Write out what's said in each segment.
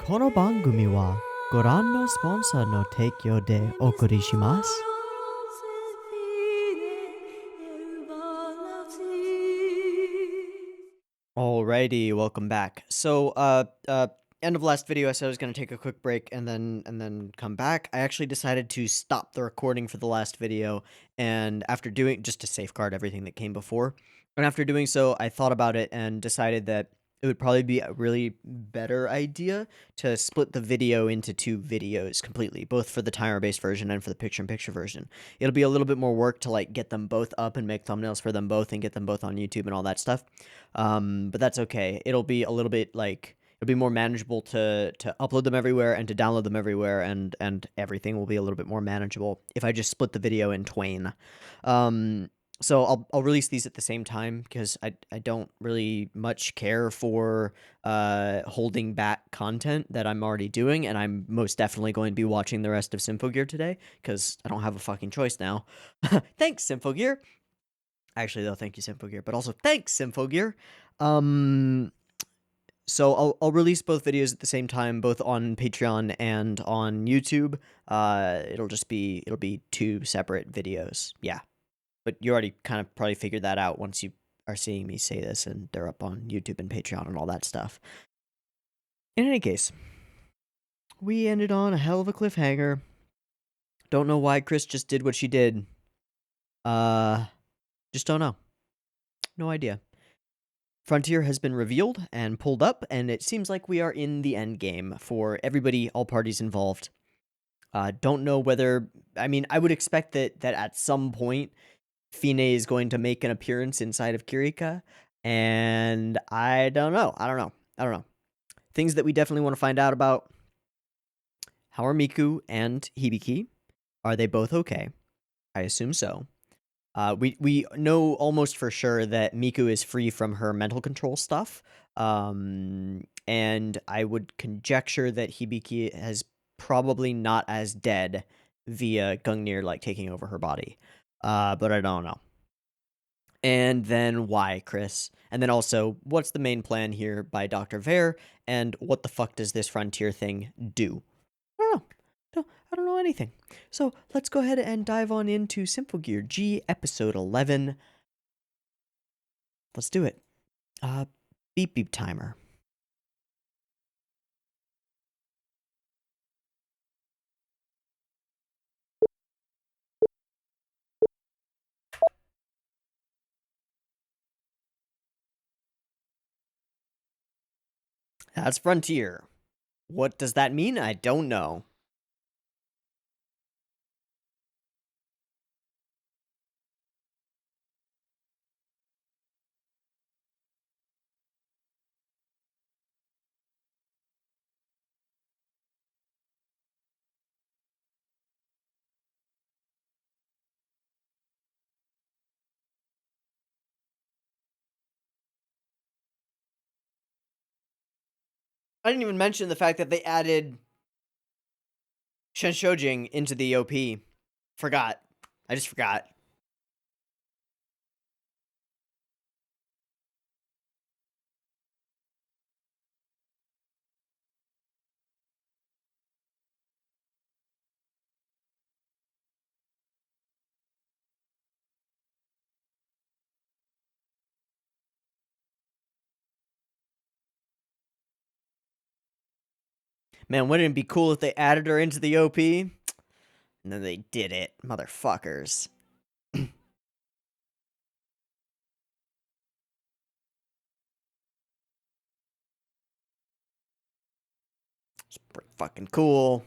この番組はご覧のスポンサーの提供でお送りします。Alrighty, welcome back. End of last video, I said I was gonna take a quick break and then come back. I actually decided to stop the recording for the last video, and after doing just to safeguard everything that came before, and after doing so, I thought about it and decided that it would probably be a really better idea to split the video into two videos completely, both for the timer-based version and for the picture-in-picture version. It'll be a little bit more work to like get them both up and make thumbnails for them both and get them both on YouTube and all that stuff. But that's okay. It'll be a little bit like it'll be more manageable to upload them everywhere and to download them everywhere, and everything will be a little bit more manageable if I just split the video in twain. So I'll release these at the same time because I don't really much care for holding back content that I'm already doing, and I'm most definitely going to be watching the rest of Symphogear today because I don't have a fucking choice now. Thanks, Symphogear. Actually, though, thank you, Symphogear, but also thanks, Symphogear. So I'll release both videos at the same time, both on Patreon and on YouTube. It'll be two separate videos. Yeah. But you already kind of probably figured that out once you are seeing me say this, and they're up on YouTube and Patreon and all that stuff. In any case, we ended on a hell of a cliffhanger. Don't know why Chris just did what she did. Just don't know. No idea. Frontier has been revealed and pulled up, and it seems like we are in the end game for everybody, all parties involved. Don't know whether... I mean, I would expect that at some point, Fine is going to make an appearance inside of Kirika, and I don't know. Things that we definitely want to find out about. How are Miku and Hibiki? Are they both okay? I assume so. We know almost for sure that Miku is free from her mental control stuff, and I would conjecture that Hibiki has probably not as dead via Gungnir like taking over her body. But I don't know. And then why, Chris? And then also, what's the main plan here by Dr. Vare, and what the fuck does this frontier thing do? I don't know. I don't know anything. So let's go ahead and dive on into Symphogear G episode 11. Let's do it. Beep beep timer. That's Frontier. What does that mean? I don't know. I didn't even mention the fact that they added Shenshojing into the OP. Forgot. I just forgot. Man, wouldn't it be cool if they added her into the OP? And then they did it, motherfuckers. It's pretty fucking cool.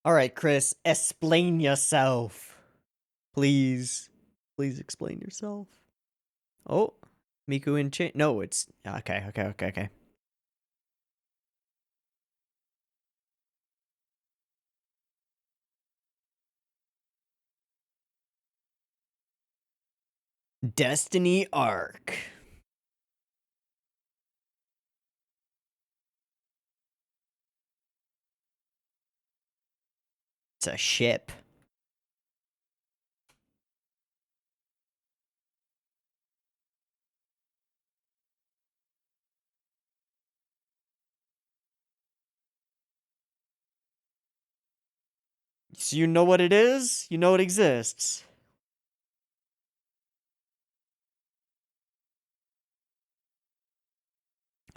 All right, Chris, explain yourself. Please. Please explain yourself. Oh, Miku in chain. No, it's okay. Destiny Arc. It's a ship. So you know what it is? You know it exists.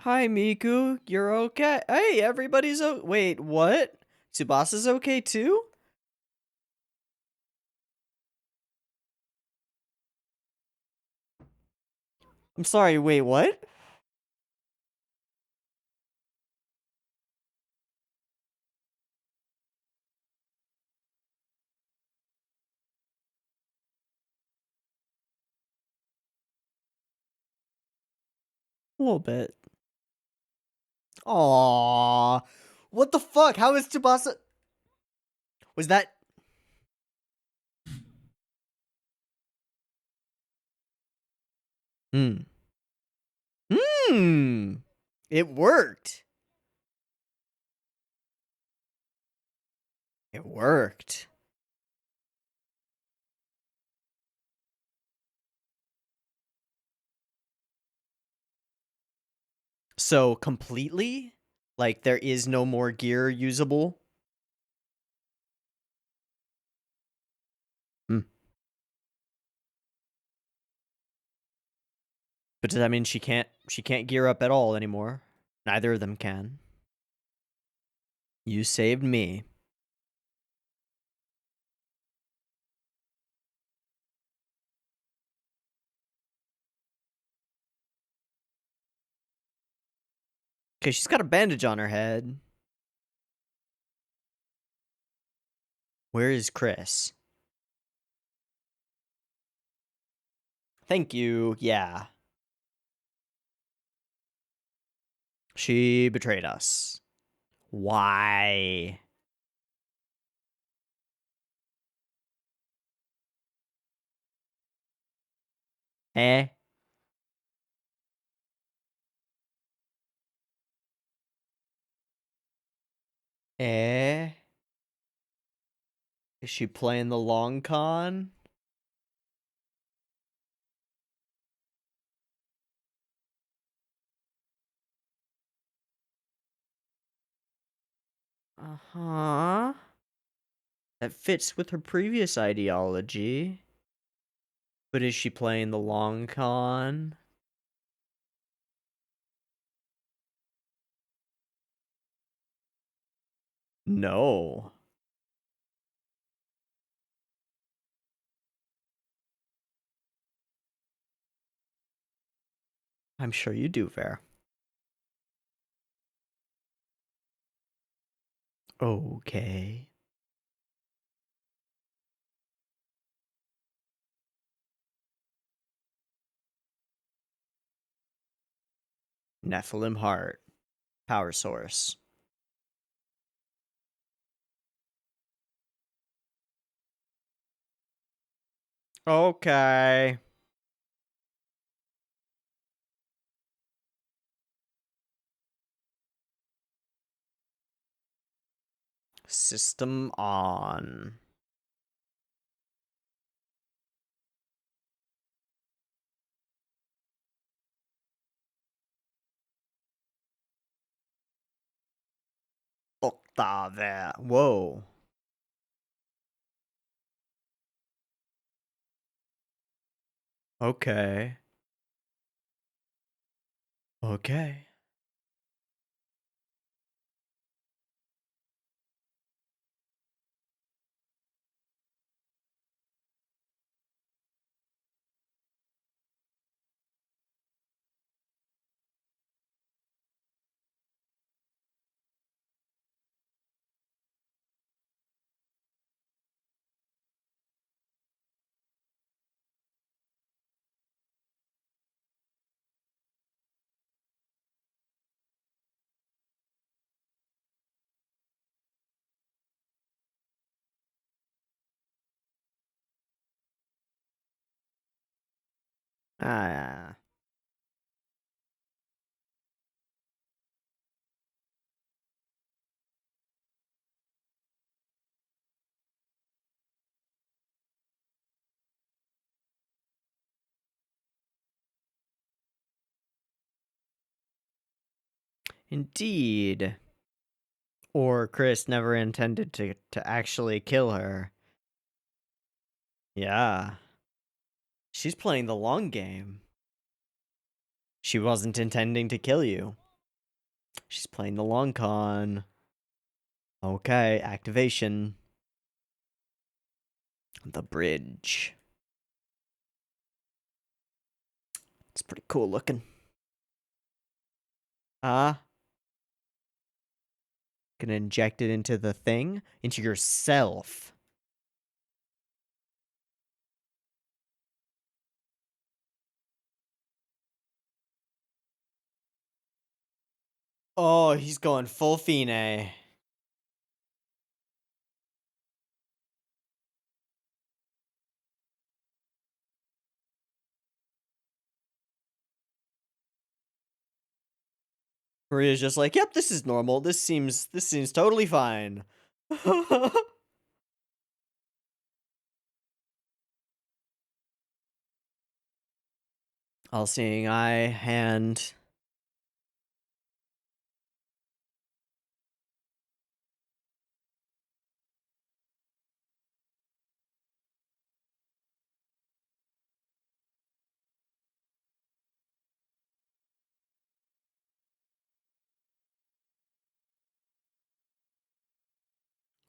Hi, Miku. You're okay. Hey, everybody's wait, what? Tsubasa's okay too? I'm sorry, wait, what? A little bit. Aww. What the fuck? How is Tsubasa? Was that? Hmm. Hmm. It worked. It worked. So completely? Like there is no more gear usable? Hmm. But does that mean she can't gear up at all anymore? Neither of them can. You saved me. Okay, she's got a bandage on her head. Where is Chris? Thank you. Yeah. She betrayed us. Why? Eh? Eh? Is she playing the long con? Uh-huh. That fits with her previous ideology. But is she playing the long con? No. I'm sure you do, Fair. Okay. Nephilim Heart. Power source. Okay. System on. Octave. Whoa. Okay. Okay. Ah. Indeed. Or Chris never intended to actually kill her. Yeah. She's playing the long game. She wasn't intending to kill you. She's playing the long con. Okay, activation. The bridge. It's pretty cool looking. Gonna inject it into the thing? Into yourself. Oh, he's going full Fine. Maria's just like, yep, this is normal. This seems totally fine. All seeing eye, hand.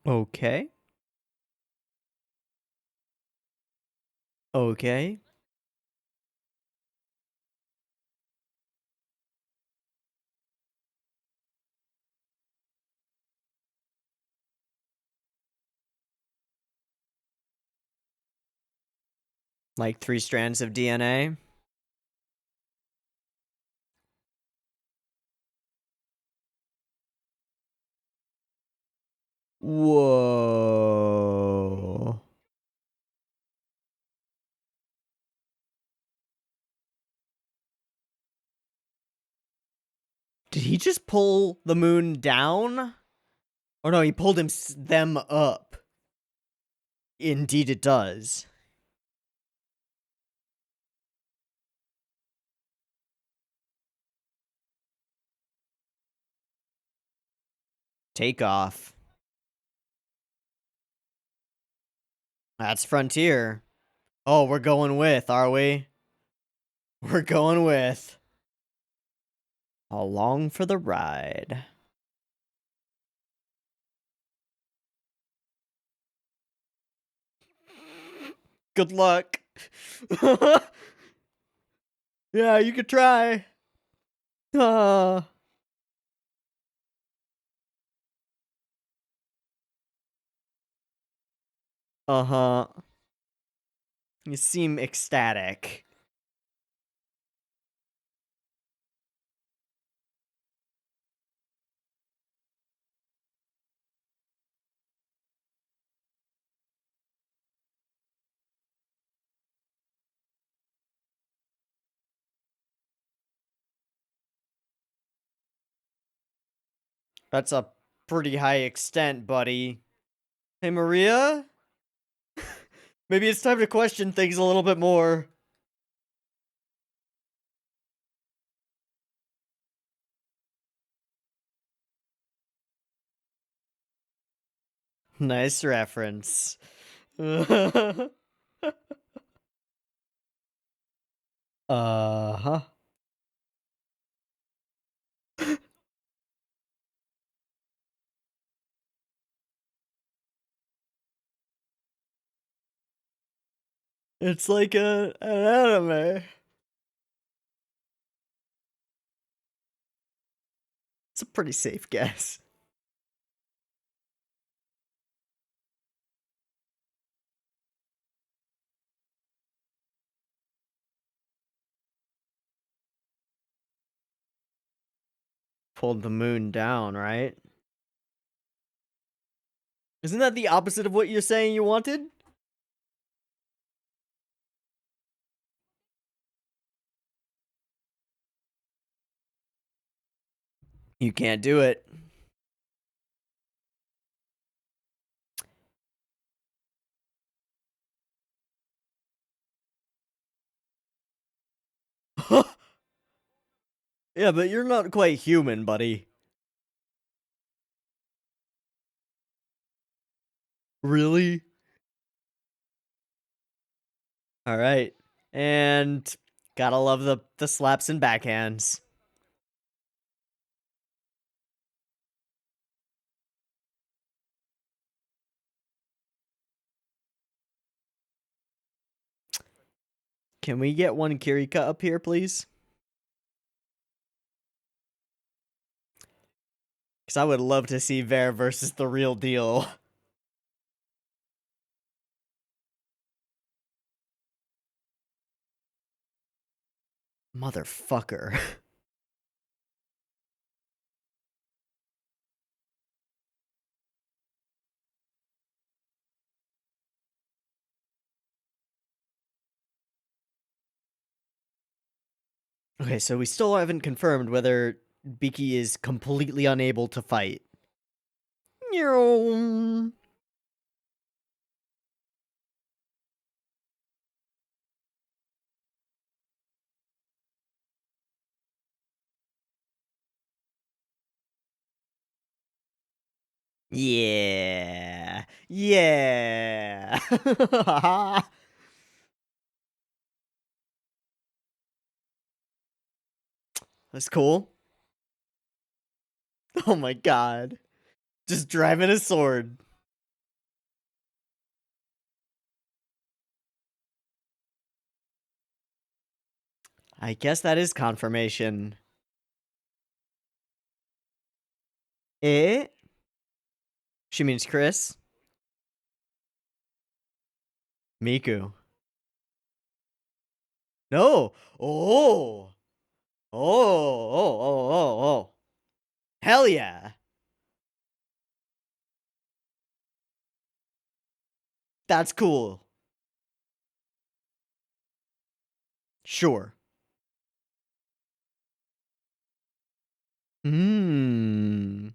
Okay. Okay. Like 3 strands of DNA. Whoa. Did he just pull the moon down? Or no, he pulled them up. Indeed it does. Take off. That's Frontier. Oh, we're going with, are we? We're going with. Along for the ride. Good luck. Yeah, you could try. Uh huh. You seem ecstatic. That's a pretty high extent, buddy. Hey, Maria? Maybe it's time to question things a little bit more. Nice reference. Uh-huh. It's like an anime. It's a pretty safe guess. Pulled the moon down, right? Isn't that the opposite of what you're saying you wanted? You can't do it. Yeah, but you're not quite human, buddy. Really? All right. And gotta love the slaps and backhands. Can we get one Kirika up here, please? Because I would love to see Ver versus the real deal. Motherfucker. Okay, so we still haven't confirmed whether Biki is completely unable to fight. Yeah. Yeah. That's cool. Oh my god. Just driving a sword. I guess that is confirmation. Eh? She means Chris? Miku. No. Oh. Oh. Oh. Oh. Oh. Oh. Hell yeah. That's cool. Sure. Hmm.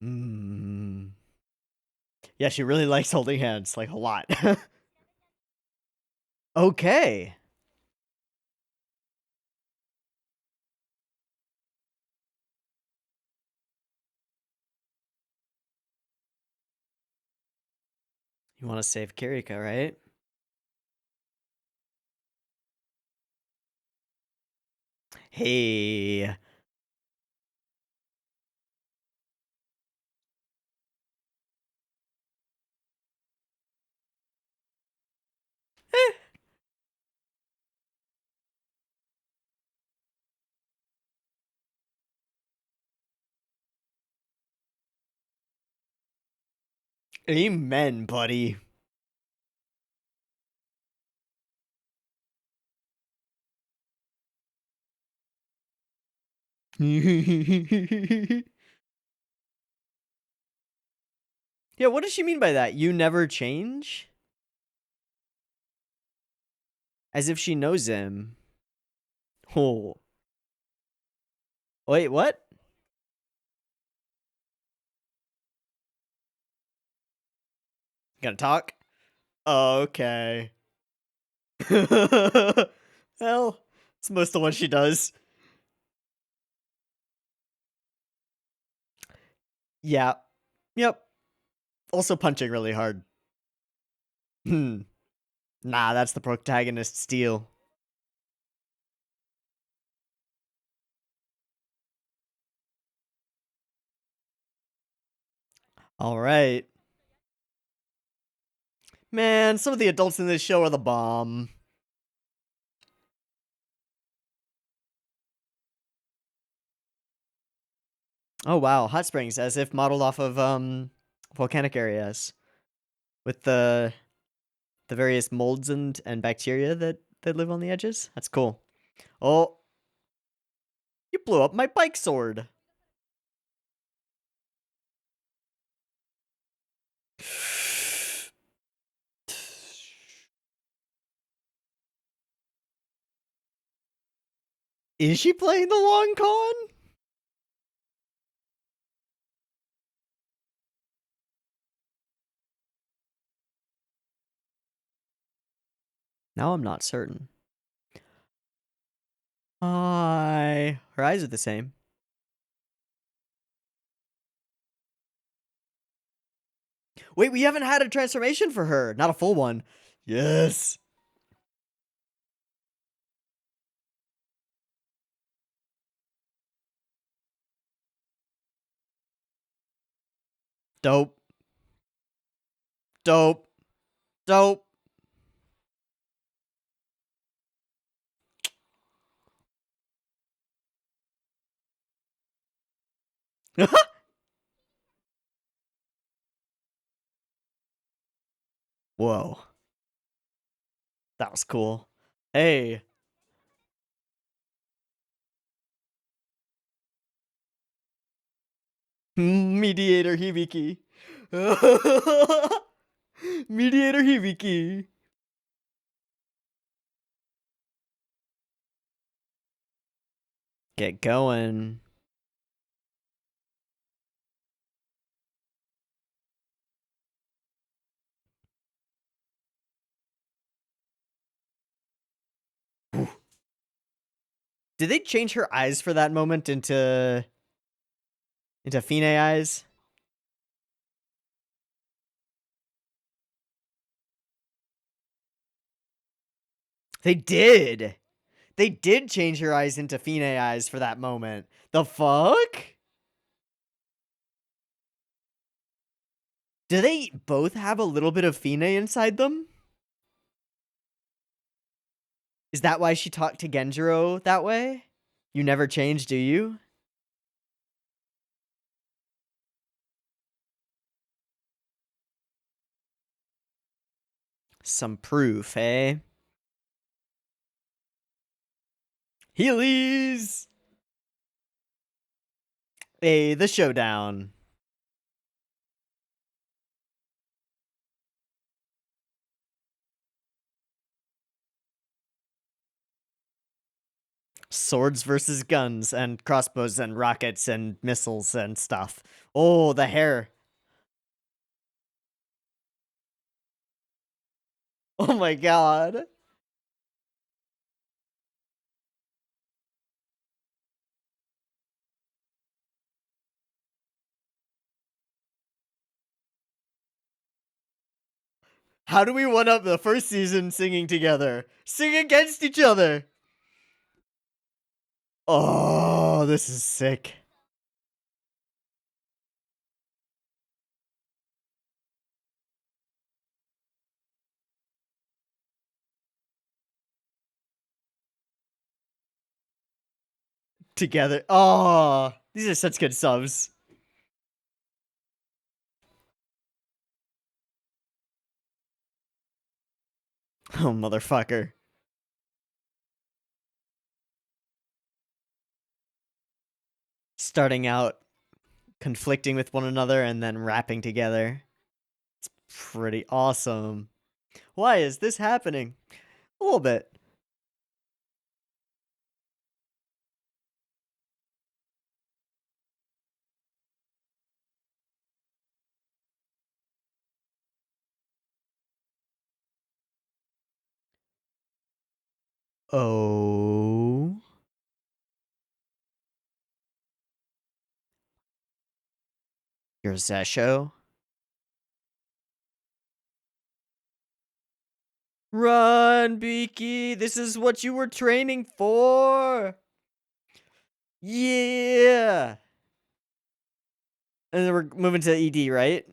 Hmm. Yeah, she really likes holding hands, like a lot. Okay. You want to save Kirika, right? Hey. Amen, buddy. Yeah, what does she mean by that? You never change? As if she knows him. Oh. Wait, what? Gonna talk? Okay. Well, it's most of what she does. Yeah. Yep. Also punching really hard. Hmm. Nah, that's the protagonist's deal. Alright. Man, some of the adults in this show are the bomb. Oh wow, hot springs, as if modeled off of volcanic areas. With the various molds and bacteria that that live on the edges. That's cool. Oh, you blew up my bike sword. Is she playing the long con? Now I'm not certain. Hi. Her eyes are the same. Wait, we haven't had a transformation for her. Not a full one. Yes. Dope. Dope. Dope. Whoa. That was cool. Hey. Mediator Hibiki. Mediator Hibiki. Get going. Did they change her eyes for that moment into Fine eyes? They did. They did change her eyes into Fine eyes for that moment. The fuck? Do they both have a little bit of Fine inside them? Is that why she talked to Genjiro that way? You never change, do you? Some proof, eh? Heelys! Hey, the showdown. Swords versus guns and crossbows and rockets and missiles and stuff. Oh, the hair. Oh my god. How do we one up the first season singing together? Sing against each other. Oh, this is sick. Together. Oh, these are such good subs. Oh, motherfucker. Starting out conflicting with one another and then rapping together. It's pretty awesome. Why is this happening? A little bit. Oh. Your Zesho? Run, Beaky! This is what you were training for! Yeah! And then we're moving to ED, right?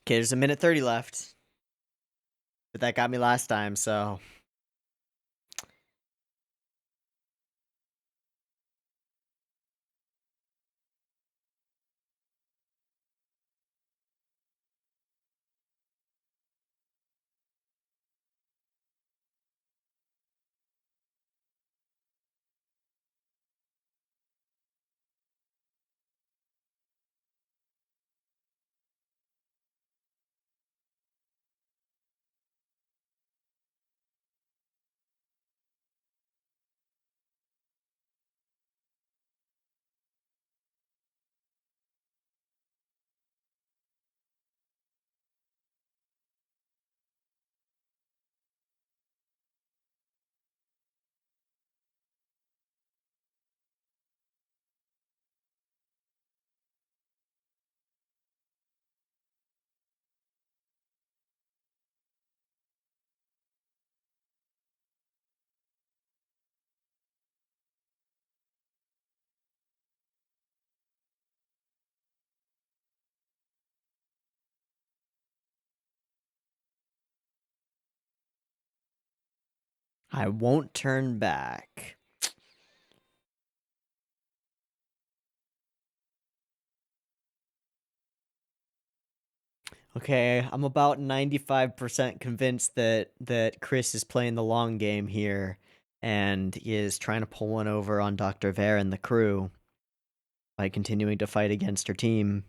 Okay, there's a minute 30 left. But that got me last time, so... I won't turn back. Okay, I'm about 95% convinced that Chris is playing the long game here and is trying to pull one over on Dr. Vare and the crew by continuing to fight against her team.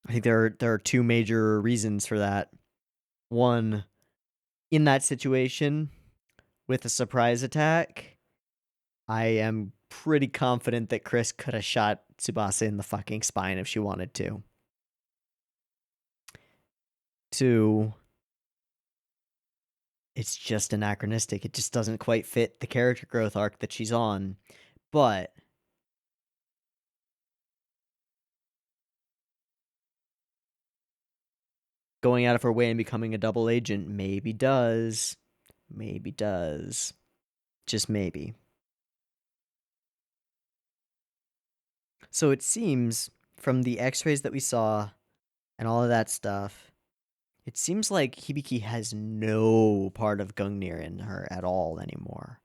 I think there are two major reasons for that. One, in that situation with a surprise attack, I am pretty confident that Chris could have shot Tsubasa in the fucking spine if she wanted to. Two, it's just anachronistic. It just doesn't quite fit the character growth arc that she's on. But going out of her way and becoming a double agent maybe does. Maybe does. Just maybe. So it seems from the x-rays that we saw and all of that stuff, it seems like Hibiki has no part of Gungnir in her at all anymore.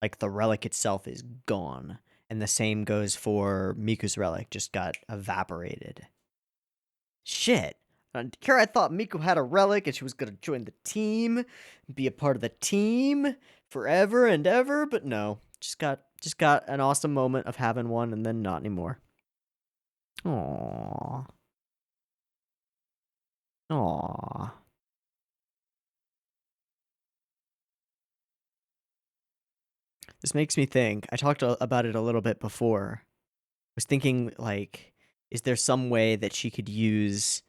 Like, the relic itself is gone. And the same goes for Miku's relic, just got evaporated. Shit. Here I thought Miku had a relic and she was going to join the team, be a part of the team forever and ever, but no. Just got an awesome moment of having one and then not anymore. Aww. Aww. This makes me think. I talked about it a little bit before. I was thinking, like, is there some way that she could use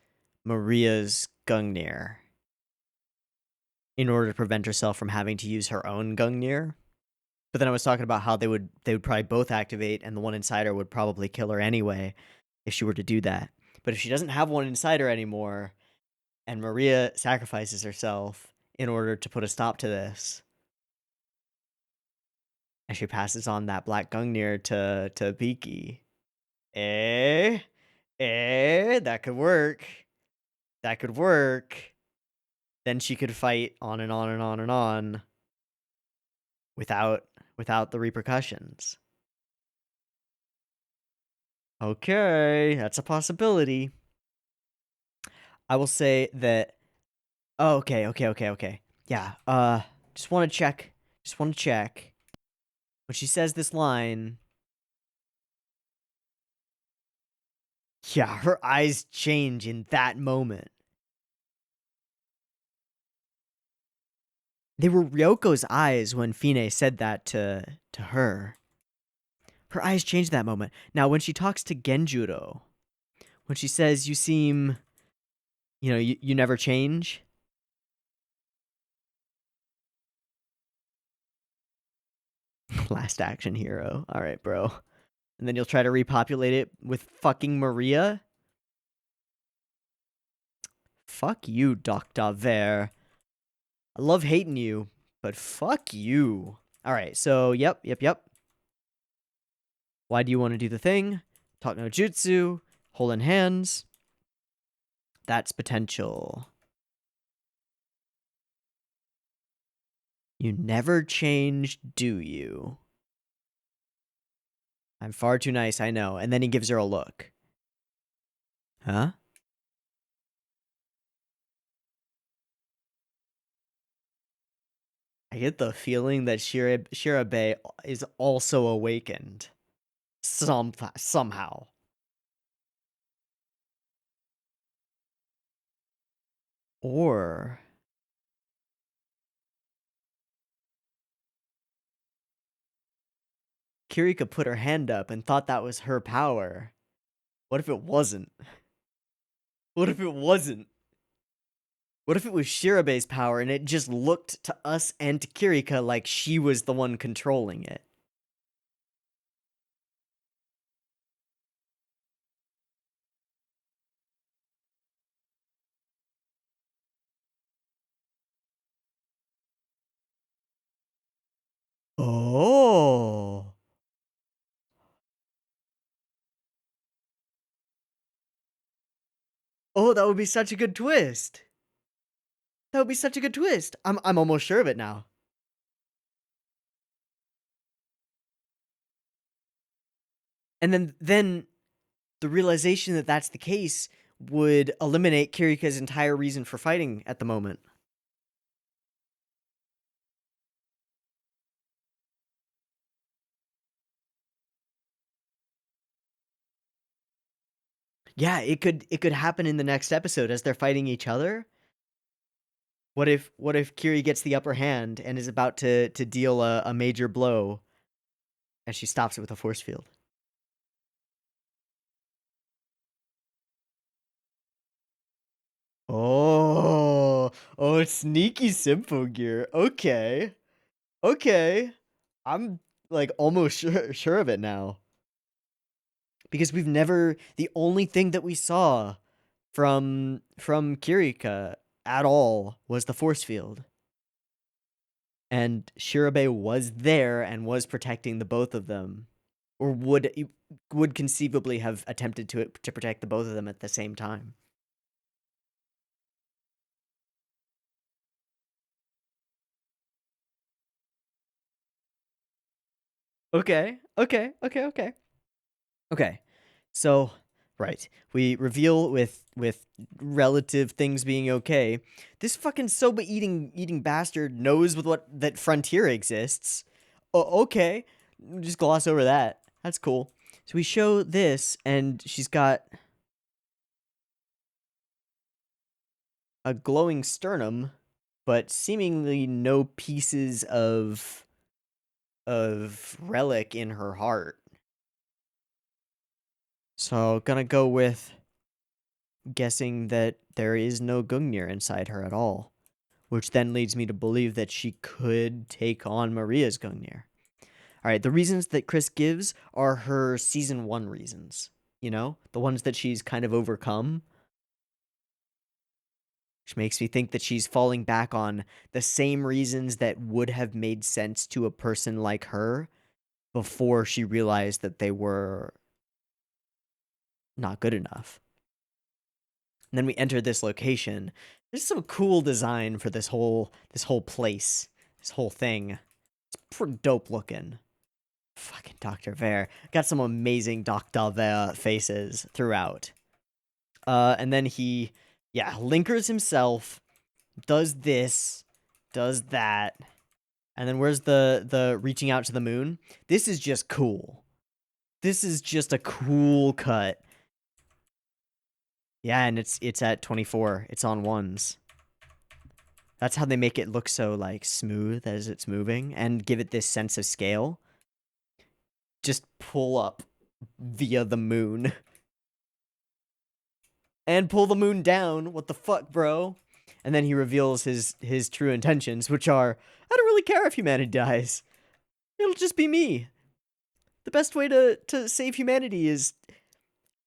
Maria's Gungnir in order to prevent herself from having to use her own Gungnir? But then I was talking about how they would probably both activate, and the one inside her would probably kill her anyway if she were to do that. But if she doesn't have one inside her anymore, and Maria sacrifices herself in order to put a stop to this, and she passes on that black Gungnir to Piki, that could work. That could work. Then she could fight on and on and on and on without the repercussions. Okay, that's a possibility. I will say that. Oh, okay. Yeah. Just want to check. When she says this line, yeah, her eyes change in that moment. They were Ryoko's eyes when Fine said that to her. Her eyes changed that moment. Now, when she talks to Genjuro, when she says, "You seem, you never change." Last action hero. All right, bro. And then you'll try to repopulate it with fucking Maria? Fuck you, Dr. Vare. I love hating you, but fuck you. All right, so yep. Why do you want to do the thing? Talk no jutsu, holding hands. That's potential. You never change, do you? I'm far too nice, I know. And then he gives her a look. Huh? I get the feeling that Shirabe is also awakened. Somehow. Or Kirika put her hand up and thought that was her power. What if it wasn't? What if it wasn't? What if it was Shirabe's power and it just looked to us and to Kirika like she was the one controlling it? Oh. Oh, that would be such a good twist. That would be such a good twist. I'm almost sure of it now. And then the realization that that's the case would eliminate Kirika's entire reason for fighting at the moment. Yeah, it could happen in the next episode as they're fighting each other. What if Kiri gets the upper hand and is about to deal a major blow as she stops it with a force field? Oh, it's sneaky Symphogear. Okay. Okay. I'm like almost sure of it now. Because the only thing that we saw from Kirika at all was the force field. And Shirabe was there and was protecting the both of them, or would conceivably have attempted to protect the both of them at the same time. Okay. Okay. So, right. We reveal with relative things being okay. This fucking soba eating bastard knows with what that frontier exists. Oh, okay. Just gloss over that. That's cool. So we show this and she's got a glowing sternum, but seemingly no pieces of relic in her heart. So gonna go with guessing that there is no Gungnir inside her at all, which then leads me to believe that she could take on Maria's Gungnir. All right, the reasons that Chris gives are her season 1 reasons, the ones that she's kind of overcome, which makes me think that she's falling back on the same reasons that would have made sense to a person like her before she realized that they were not good enough. And then we enter this location. There's some cool design for this whole place, this whole thing. It's pretty dope looking. Fucking Dr. Vare. Got some amazing Dr. Vare faces throughout. And then he, linkers himself, does this, does that. And then where's the reaching out to the moon? This is just cool. This is just a cool cut. Yeah, and it's at 24. It's on ones. That's how they make it look so like smooth as it's moving and give it this sense of scale. Just pull up via the moon. And pull the moon down. What the fuck, bro? And then he reveals his true intentions, which are, I don't really care if humanity dies. It'll just be me. The best way to save humanity is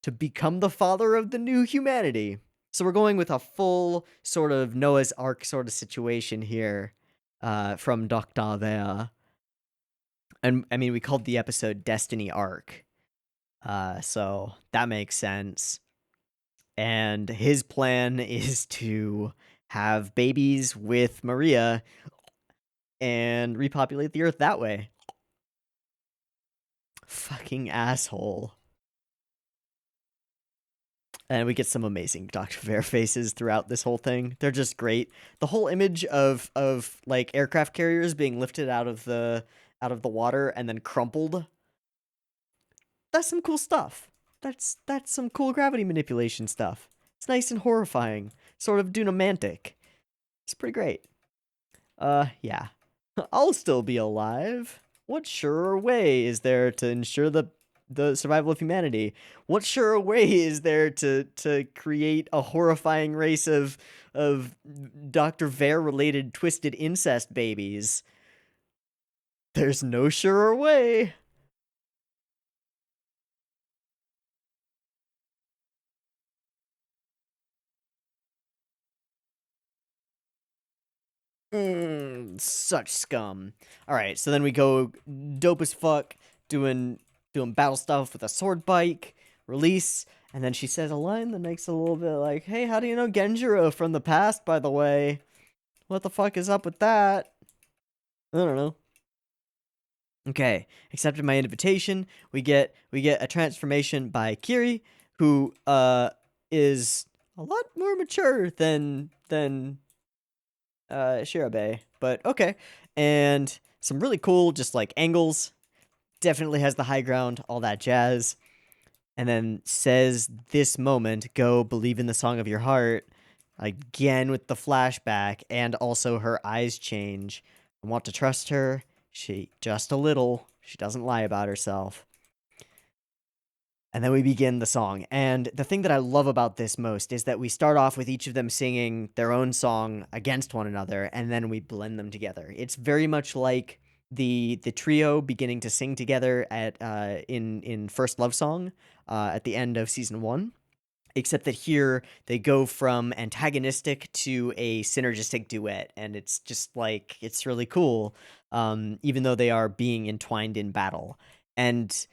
to become the father of the new humanity. So we're going with a full sort of Noah's Ark sort of situation here from Dr. Vea. And I mean, we called the episode Destiny Arc. So that makes sense. And his plan is to have babies with Maria and repopulate the earth that way. Fucking asshole. And we get some amazing Dr. Vare faces throughout this whole thing. They're just great. The whole image of like aircraft carriers being lifted out of the water and then crumpled. That's some cool stuff. That's some cool gravity manipulation stuff. It's nice and horrifying, sort of Dunamantic. It's pretty great. Yeah. I'll still be alive. What surer way is there to ensure the survival of humanity? What surer way is there to create a horrifying race of Dr. Vare related twisted incest babies? There's no surer way. Such scum. All right, so then we go dope as fuck doing battle stuff with a sword bike, release, And then she says a line that makes it a little bit like, hey, how do you know Genjiro from the past, by the way? What the fuck is up with that? I don't know. Okay, accepted my invitation. We get a transformation by Kiri, who is a lot more mature than Shirabe, but okay. And some really cool just like angles. Definitely has the high ground, all that jazz. And then says this moment, go believe in the song of your heart. Again with the flashback, and also her eyes change. I want to trust her. She just a little. She doesn't lie about herself. And then we begin the song. And the thing that I love about this most is that we start off with each of them singing their own song against one another, and then we blend them together. It's very much like the trio beginning to sing together at in First Love Song at the end of season 1. Except that here they go from antagonistic to a synergistic duet, and it's just like it's really cool, even though they are being entwined in battle. And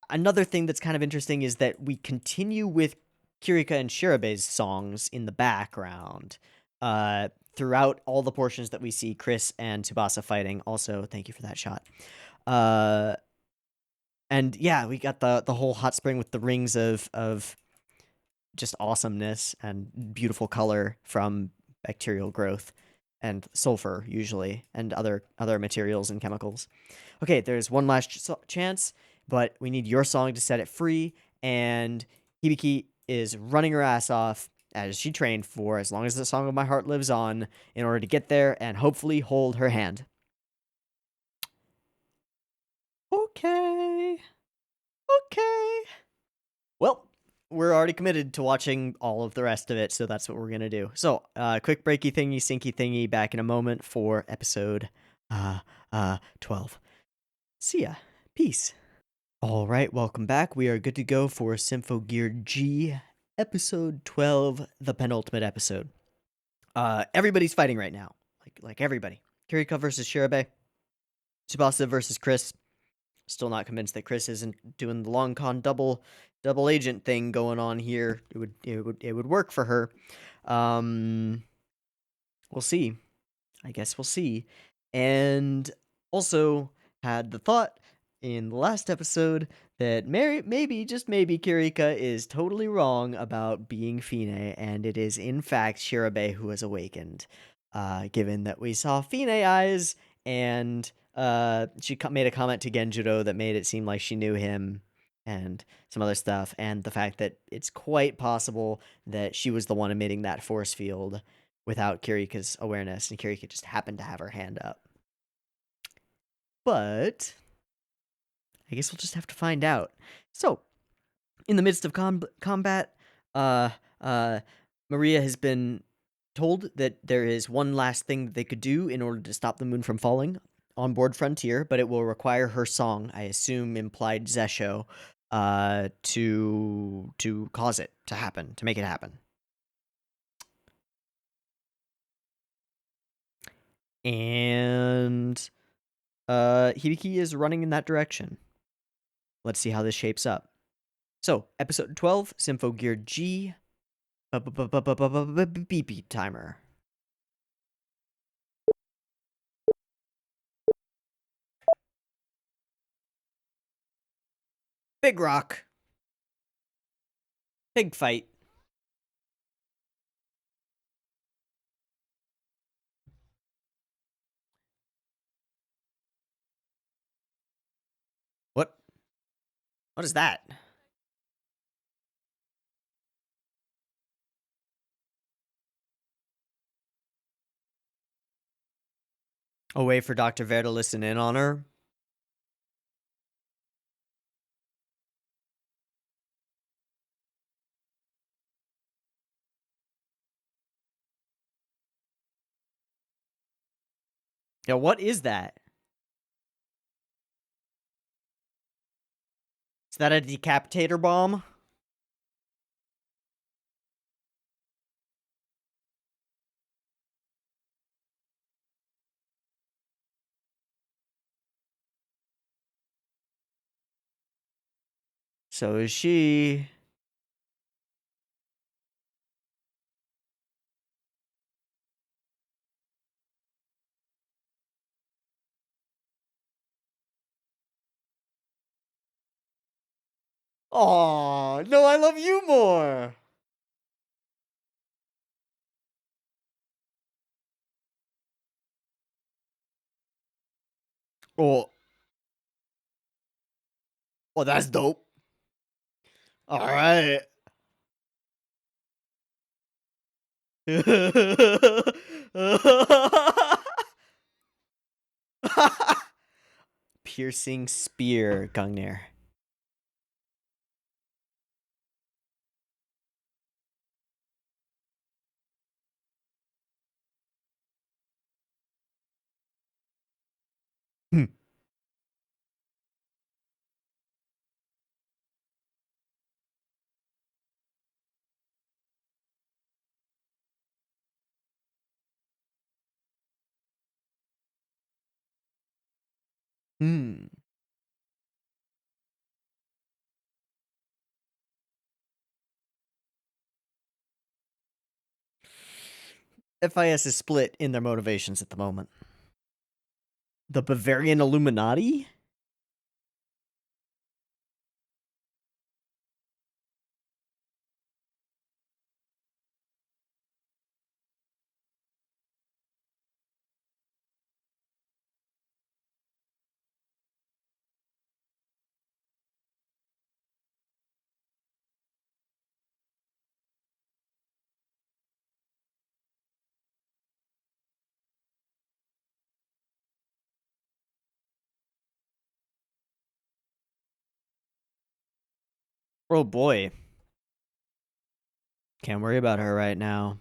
another thing that's kind of interesting is that we continue with Kirika and Shirabe's songs in the background throughout all the portions that we see Chris and Tsubasa fighting. Also, thank you for that shot. And yeah, we got the whole hot spring with the rings of just awesomeness and beautiful color from bacterial growth and sulfur usually, and other materials and chemicals. Okay, there's one last chance, but we need your song to set it free, and Hibiki is running her ass off as she trained for, as long as the song of my heart lives on, in order to get there and hopefully hold her hand. Okay. Well, we're already committed to watching all of the rest of it, so that's what we're gonna do. So, quick breaky thingy, sinky thingy, back in a moment for episode 12. See ya. Peace. All right, welcome back. We are good to go for Symphogear G, episode 12, the penultimate episode. Everybody's fighting right now, like everybody. Kiriko versus Shirabe, Tsubasa versus Chris. Still not convinced that Chris isn't doing the long con double agent thing going on here. It would work for her. We'll see. I guess we'll see. And also had the thought in the last episode that maybe, just maybe, Kirika is totally wrong about being Fine, and it is in fact Shirabe who has awakened. Given that we saw Fine eyes, and she made a comment to Genjiro that made it seem like she knew him, and some other stuff, and the fact that it's quite possible that she was the one emitting that force field without Kirika's awareness, and Kirika just happened to have her hand up. But I guess we'll just have to find out. So, in the midst of combat, Maria has been told that there is one last thing that they could do in order to stop the moon from falling on board Frontier, but it will require her song, I assume implied Zesho, to cause it to happen, to make it happen. And Hibiki is running in that direction. Let's see how this shapes up. So, episode 12, Symphogear G, beep timer. Big rock. Big fight. What? What is that? A way for Dr. Ver to listen in on her? Yeah, what is that? Is that a decapitator bomb? So is she. Oh no, I love you more. Oh, well, that's dope. All right. Piercing spear, Gungnir. Hmm. Hmm. FIS is split in their motivations at the moment. The Bavarian Illuminati? Oh boy. Can't worry about her right now.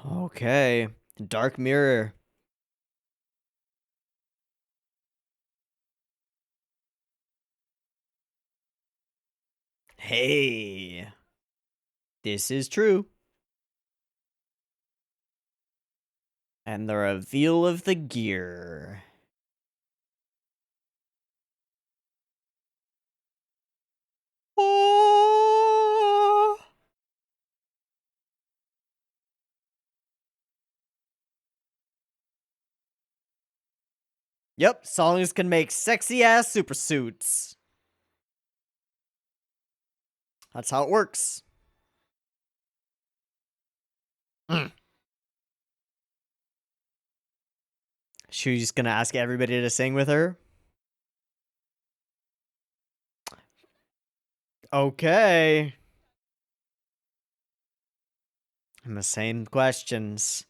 Okay. Dark Mirror. Hey. This is true. And the reveal of the gear. Oh. Yep, songs can make sexy ass super suits. That's how it works. Mm. She's gonna ask everybody to sing with her. Okay. And the same questions.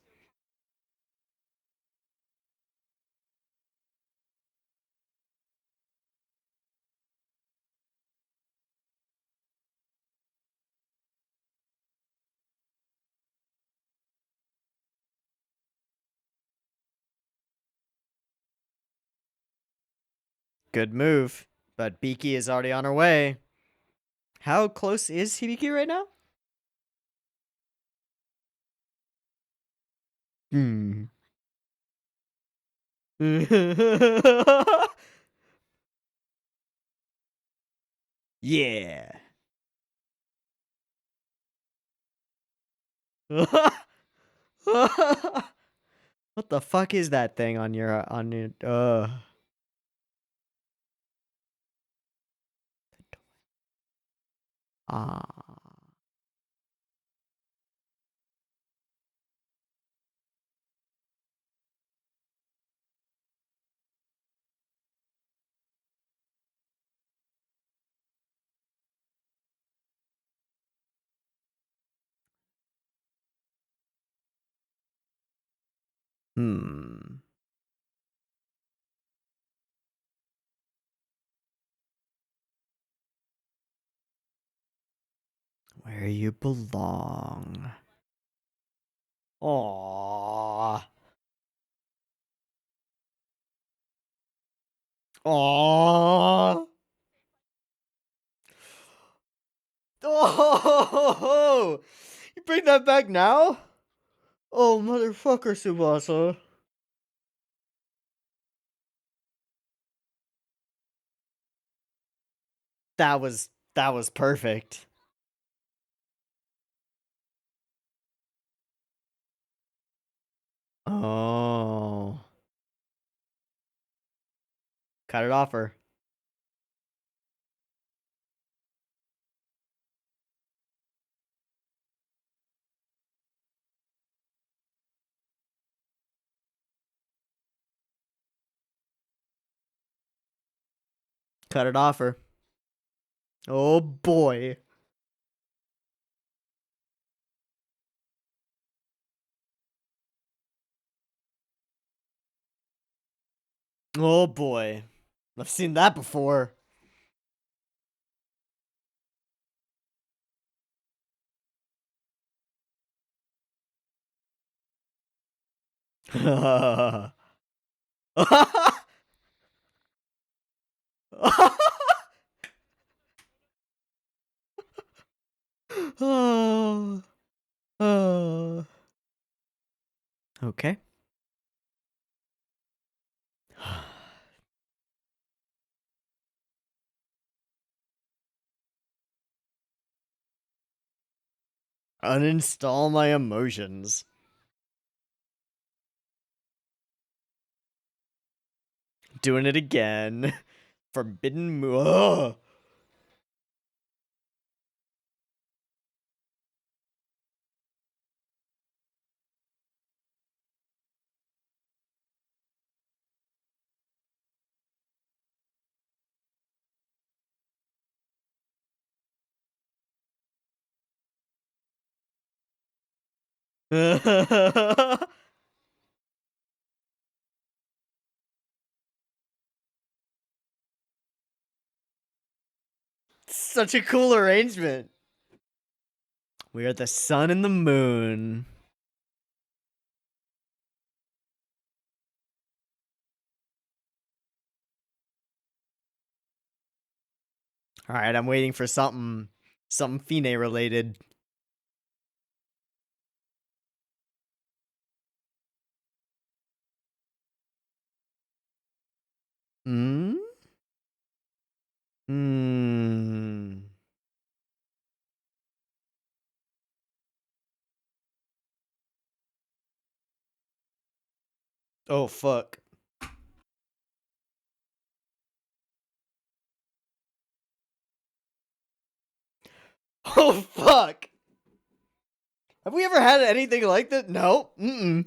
Good move. But Biki is already on her way. How close is Hibiki right now? Hmm. Yeah. What the fuck is that thing on your ah. Hmm. Where you belong. Aww. Aww. Oh, you bring that back now? Oh, motherfucker, Subasa. That was perfect. Oh, cut it off her. Cut it off her. Oh boy. Oh boy. I've seen that before. Oh. Oh. Okay. Uninstall my emotions. Doing it again. Forbidden move. Such a cool arrangement. We are the sun and the moon. All right, I'm waiting for something Fine related. Hmm? Hmm. Oh, fuck. Oh, fuck. Have we ever had anything like that? No. Mm-mm.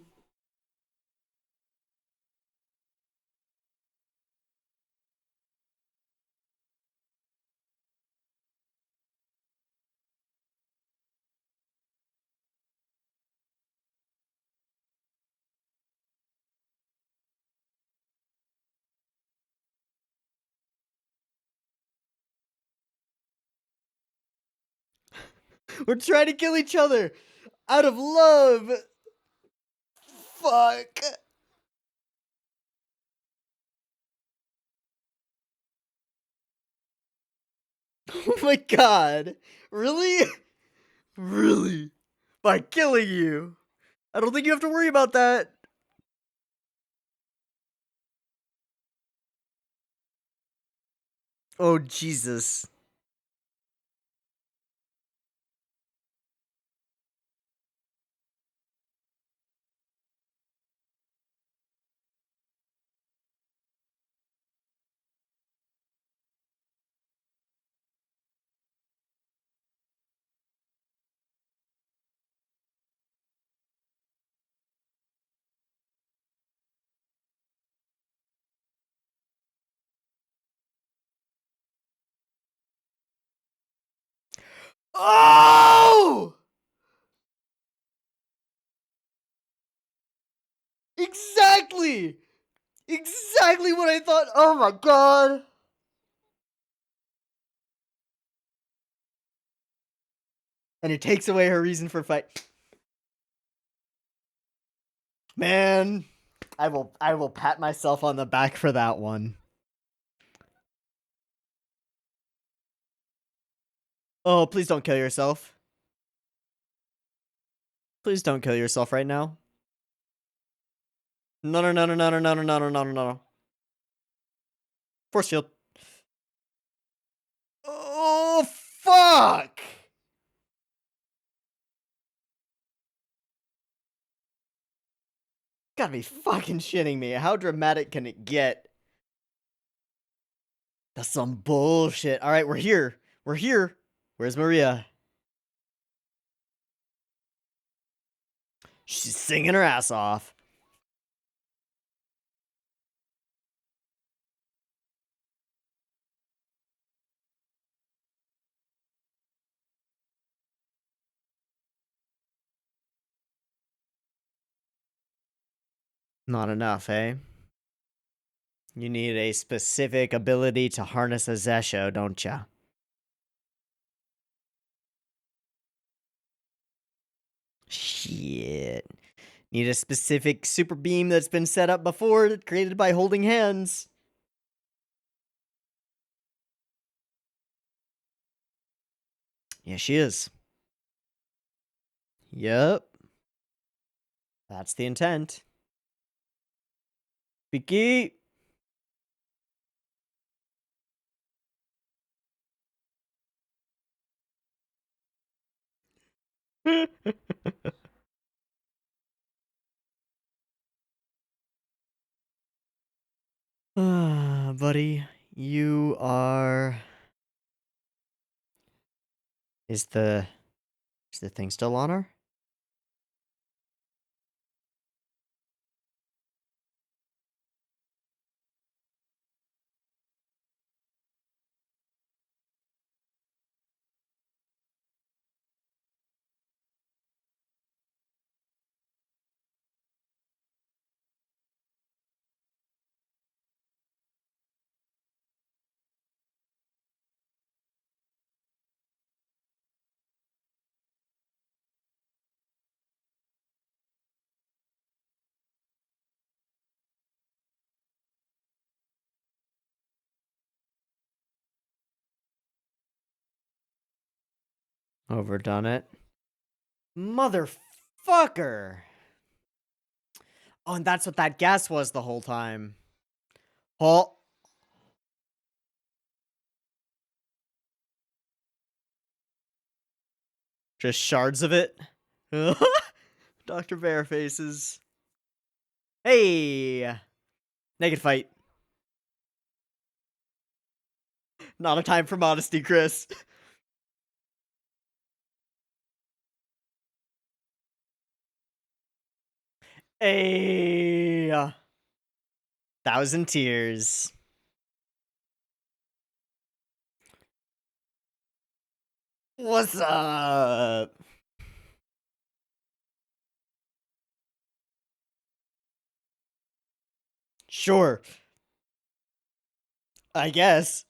We're trying to kill each other out of love. Fuck. Oh my god. Really? Really? By killing you. I don't think you have to worry about that. Oh, Jesus. Oh! Exactly! Exactly what I thought. Oh my god. And it takes away her reason for fight. Man, I will pat myself on the back for that one. Oh, please don't kill yourself. Please don't kill yourself right now. No, no, no, no, no, no, no, no, no, no, no, no. Force field. Oh, fuck! Gotta be fucking shitting me. How dramatic can it get? That's some bullshit. Alright, we're here. We're here. Where's Maria? She's singing her ass off. Not enough, eh? You need a specific ability to harness a Zesho, don't ya? Shit. Need a specific super beam that's been set up before, created by holding hands. Yeah, she is. Yep. That's the intent. Biki! Buddy, you are... Is the thing still on her? Overdone it. Motherfucker! Oh, and that's what that gas was the whole time. Oh. Just shards of it. Dr. Bear faces. Hey! Naked fight. Not a time for modesty, Chris. Hey! 1,000 tears. What's up? Sure. I guess.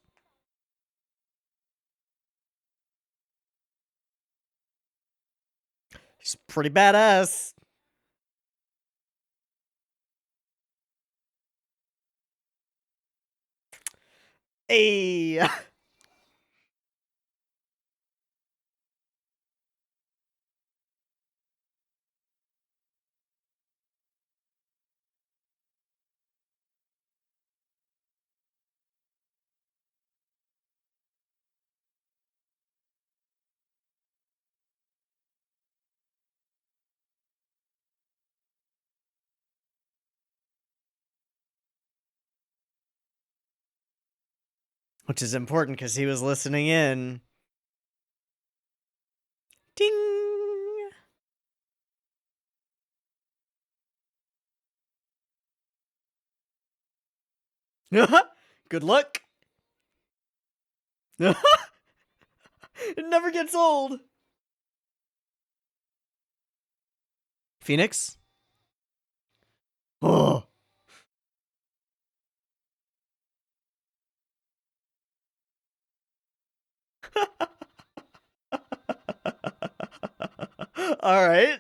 He's pretty badass. Hey! Which is important because he was listening in. Ding! Good luck. It never gets old. Phoenix? Oh. All right.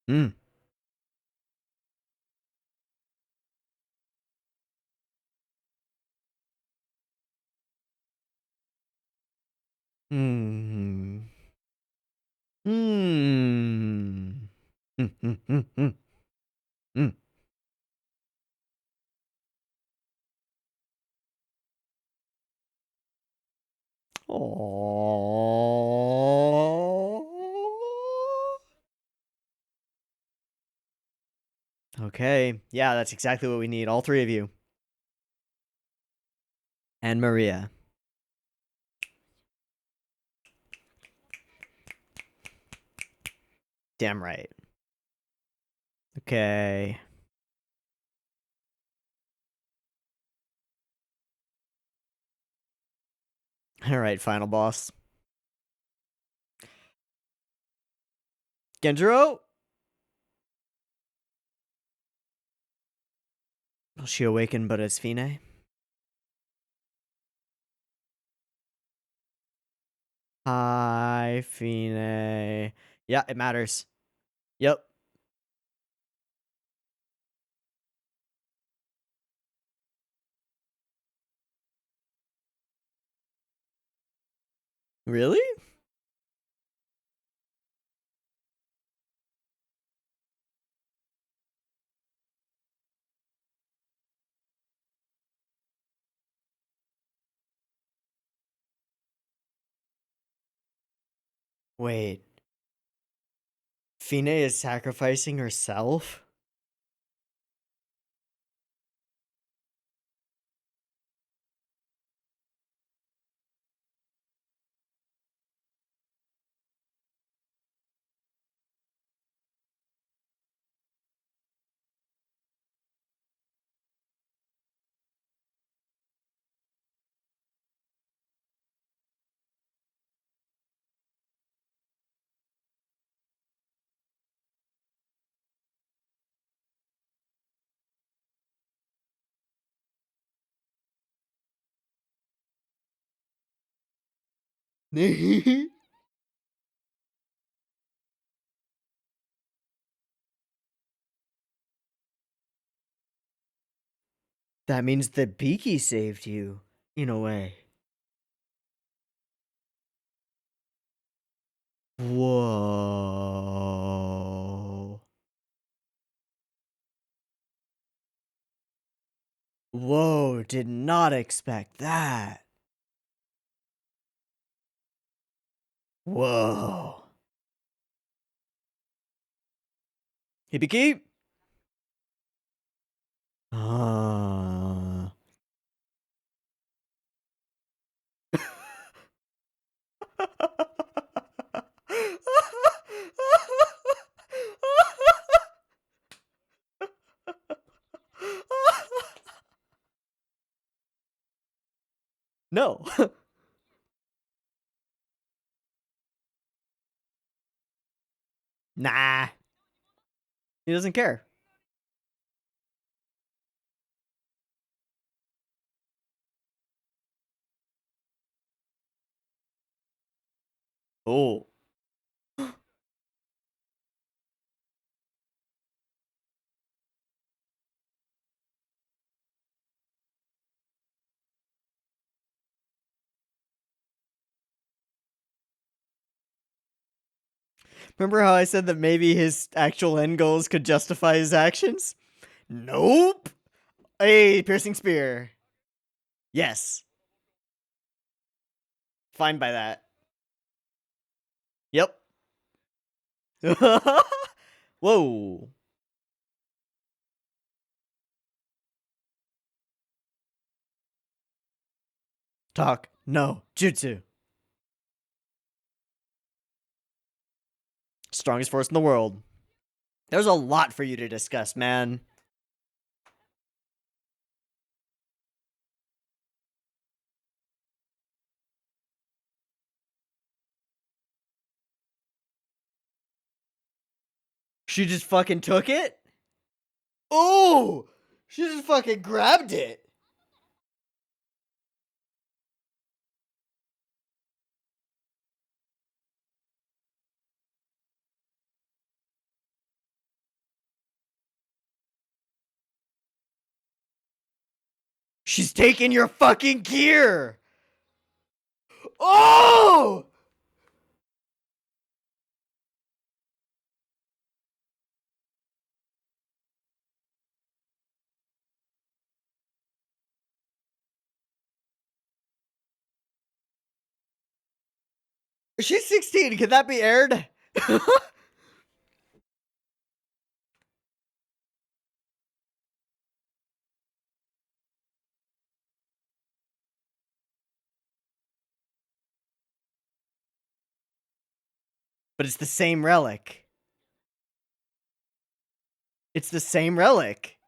Hmm. Hmm. Hmm. Hmm. Hmm. Hmm. Hmm. Hmm. Oh. Okay. Yeah, that's exactly what we need. All three of you. And Maria. Damn right. Okay. Alright, final boss. Genjiro? Will she awaken but as Fine? Hi, Fine. Yeah, it matters. Yep. Really? Wait. Fine is sacrificing herself? That means that Beaky saved you, in a way. Whoa. Whoa, did not expect that. Whoa. Hibiki? Ah. No. Nah. He doesn't care. Oh. Remember how I said that maybe his actual end goals could justify his actions? Nope. Hey, piercing spear. Yes. Fine by that. Yep. Whoa. Talk. No. Jutsu. Strongest force in the world. There's a lot for you to discuss, man. She just fucking took it? Oh! She just fucking grabbed it. She's taking your fucking gear. Oh! She's 16. Can that be aired? But it's the same relic. It's the same relic.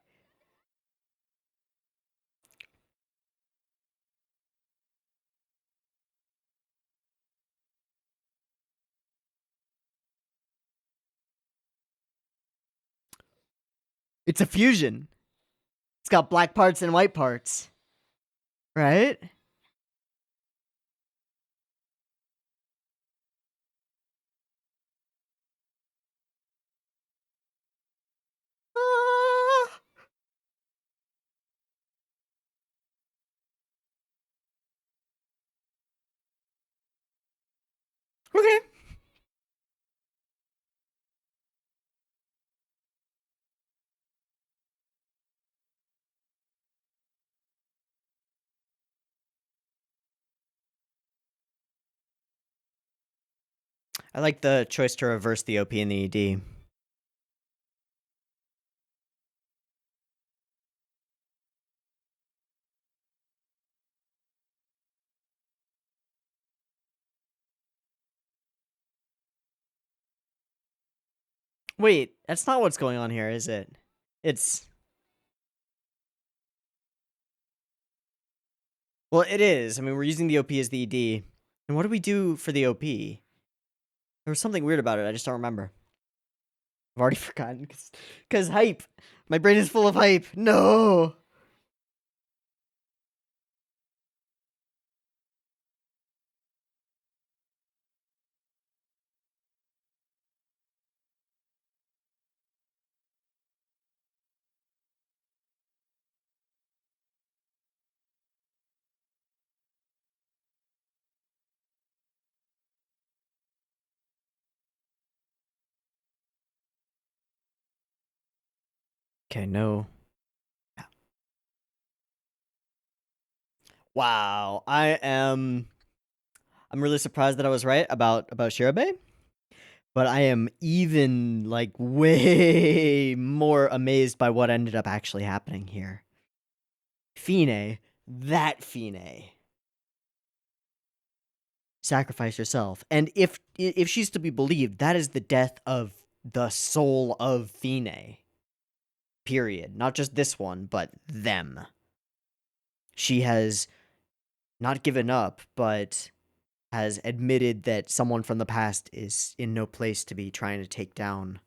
It's a fusion. It's got black parts and white parts. Right? Ah, okay. I like the choice to reverse the OP and the ED. Wait, that's not what's going on here, is it? It's... Well, it is. I mean, we're using the OP as the ED. And what do we do for the OP? There was something weird about it. I just don't remember. I've already forgotten. Because hype. My brain is full of hype. No! Okay, no. Wow. I'm really surprised that I was right about Shirabe. But I am even, like, way more amazed by what ended up actually happening here. Fine. That Fine. Sacrifice yourself. And if she's to be believed, that is the death of the soul of Fine. Period. Not just this one, but them. She has not given up, but has admitted that someone from the past is in no place to be trying to take down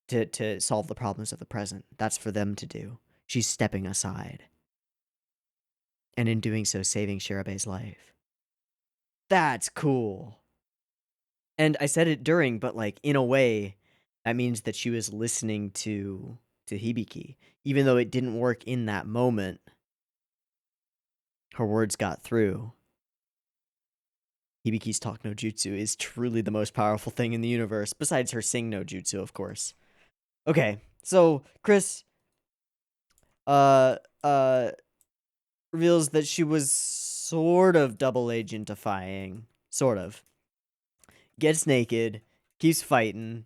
to solve the problems of the present. That's for them to do. She's stepping aside. And in doing so, saving Shirabe's life. That's cool. And I said it during, but like in a way, that means that she was listening to Hibiki. Even though it didn't work in that moment, her words got through. Hibiki's talk no jutsu is truly the most powerful thing in the universe, besides her sing no jutsu, of course. Okay, so Chris uh reveals that she was sort of double agentifying. Sort of. Gets naked, keeps fighting,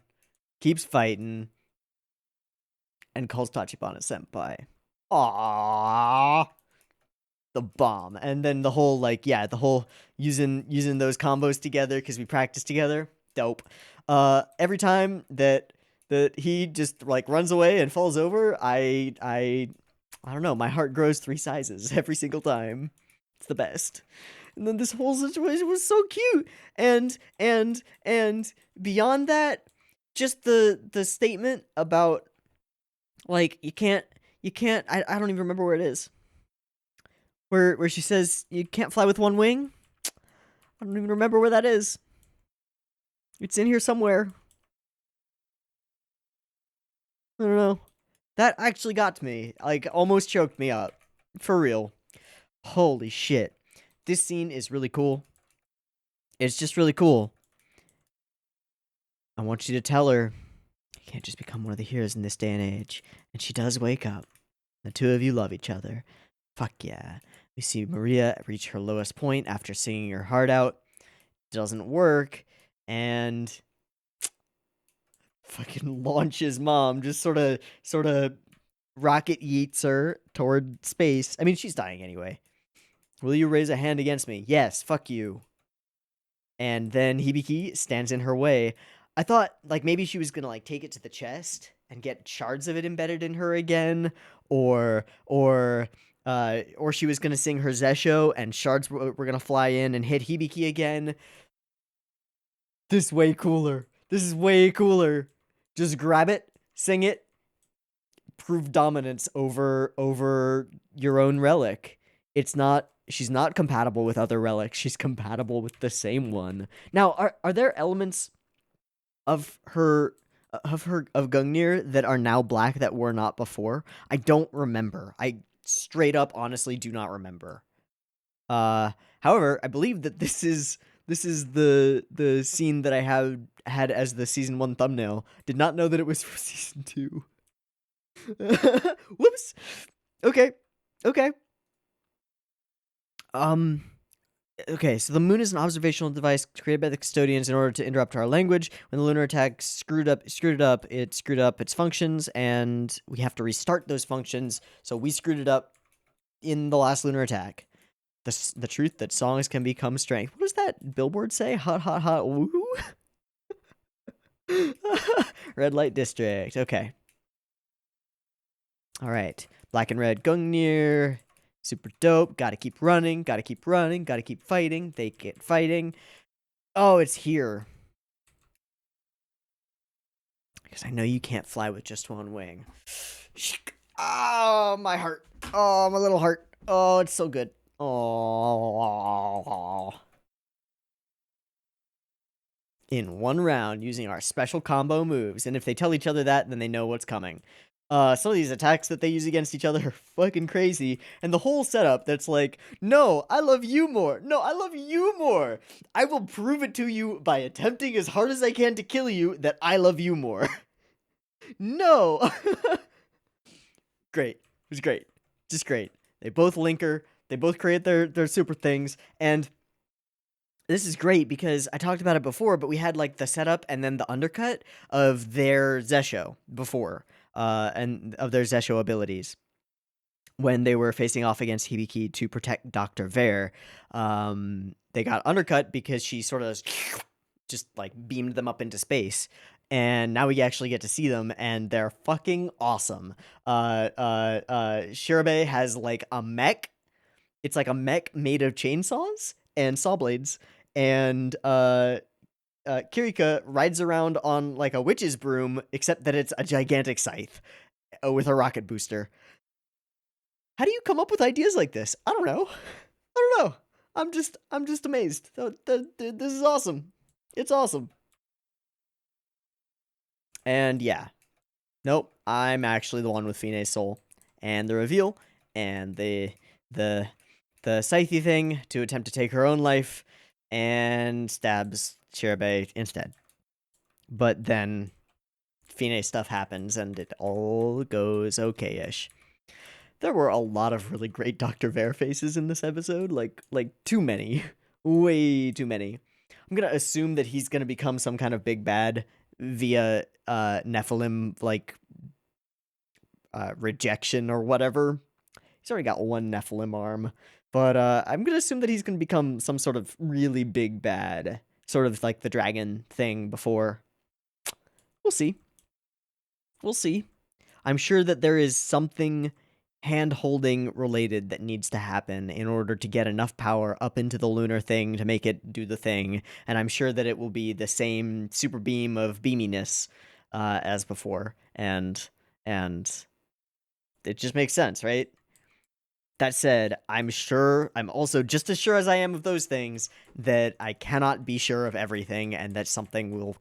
and calls Tachibana senpai. Aww. The bomb. And then the whole, like, yeah, the whole using those combos together because we practice together. Dope. Every time that he just, like, runs away and falls over, I don't know, my heart grows 3 sizes every single time. It's the best. And then this whole situation was so cute. And beyond that, just the statement about, like, you can't I don't even remember where it is. Where she says you can't fly with one wing? I don't even remember where that is. It's in here somewhere. I don't know. That actually got to me. Like, almost choked me up. For real. Holy shit. This scene is really cool. It's just really cool. I want you to tell her you can't just become one of the heroes in this day and age. And she does wake up. The two of you love each other. Fuck yeah. We see Maria reach her lowest point after singing her heart out. Doesn't work. And fucking launches mom. Just sort of rocket yeets her toward space. I mean, she's dying anyway. Will you raise a hand against me? Yes, fuck you. And then Hibiki stands in her way. I thought, like, maybe she was gonna, like, take it to the chest and get shards of it embedded in her again, or she was gonna sing her Zesho and shards were gonna fly in and hit Hibiki again. This is way cooler. This is way cooler. Just grab it, sing it, prove dominance over your own relic. She's not compatible with other relics. She's compatible with the same one. Now, are there elements of Gungnir that are now black that were not before? I don't remember. I straight up honestly do not remember. However, I believe that this is the scene that I had as the season 1 thumbnail. Did not know that it was for season 2. Whoops. Okay. Okay, so the moon is an observational device created by the custodians in order to interrupt our language. When the lunar attack screwed it up its functions, and we have to restart those functions. So we screwed it up in the last lunar attack. The truth that songs can become strength. What does that billboard say? Hot, hot, hot, woo? Red light district. Okay. All right. Black and red Gungnir. Super dope. Gotta keep running. Gotta keep fighting. They get fighting. Oh, it's here. Because I know you can't fly with just one wing. Oh, my heart. Oh, my little heart. Oh, it's so good. Oh. In one round using our special combo moves. And if they tell each other that, then they know what's coming. Some of these attacks that they use against each other are fucking crazy. And the whole setup that's like, no, I love you more. No, I love you more. I will prove it to you by attempting as hard as I can to kill you that I love you more. No. Great. It was great. Just great. They both linker. They both create their super things. And this is great because I talked about it before, but we had like the setup and then the undercut of their Zesho before. And of their Zesho abilities when they were facing off against Hibiki to protect Dr. Vare. They got undercut because she sort of just like beamed them up into space. And now we actually get to see them, and they're fucking awesome. Shirabe has like a mech. It's like a mech made of chainsaws and saw blades. And Kirika rides around on like a witch's broom, except that it's a gigantic scythe with a rocket booster. How do you come up with ideas like this? I don't know. I'm just amazed. This is awesome. It's awesome. And yeah. Nope, I'm actually the one with Fine's soul. And the reveal and the scythe thing to attempt to take her own life and stabs Shirabe instead. But then Fine stuff happens and it all goes okay-ish. There were a lot of really great Dr. Vare faces in this episode. Like too many. Way too many. I'm gonna assume that he's gonna become some kind of big bad via Nephilim rejection or whatever. He's already got one Nephilim arm. But I'm gonna assume that he's gonna become some sort of really big bad. Sort of like the dragon thing before. We'll see. I'm sure that there is something hand-holding related that needs to happen in order to get enough power up into the lunar thing to make it do the thing. And I'm sure that it will be the same super beam of beaminess as before. And it just makes sense, right? That said, I'm also just as sure as I am of those things that I cannot be sure of everything, and that something will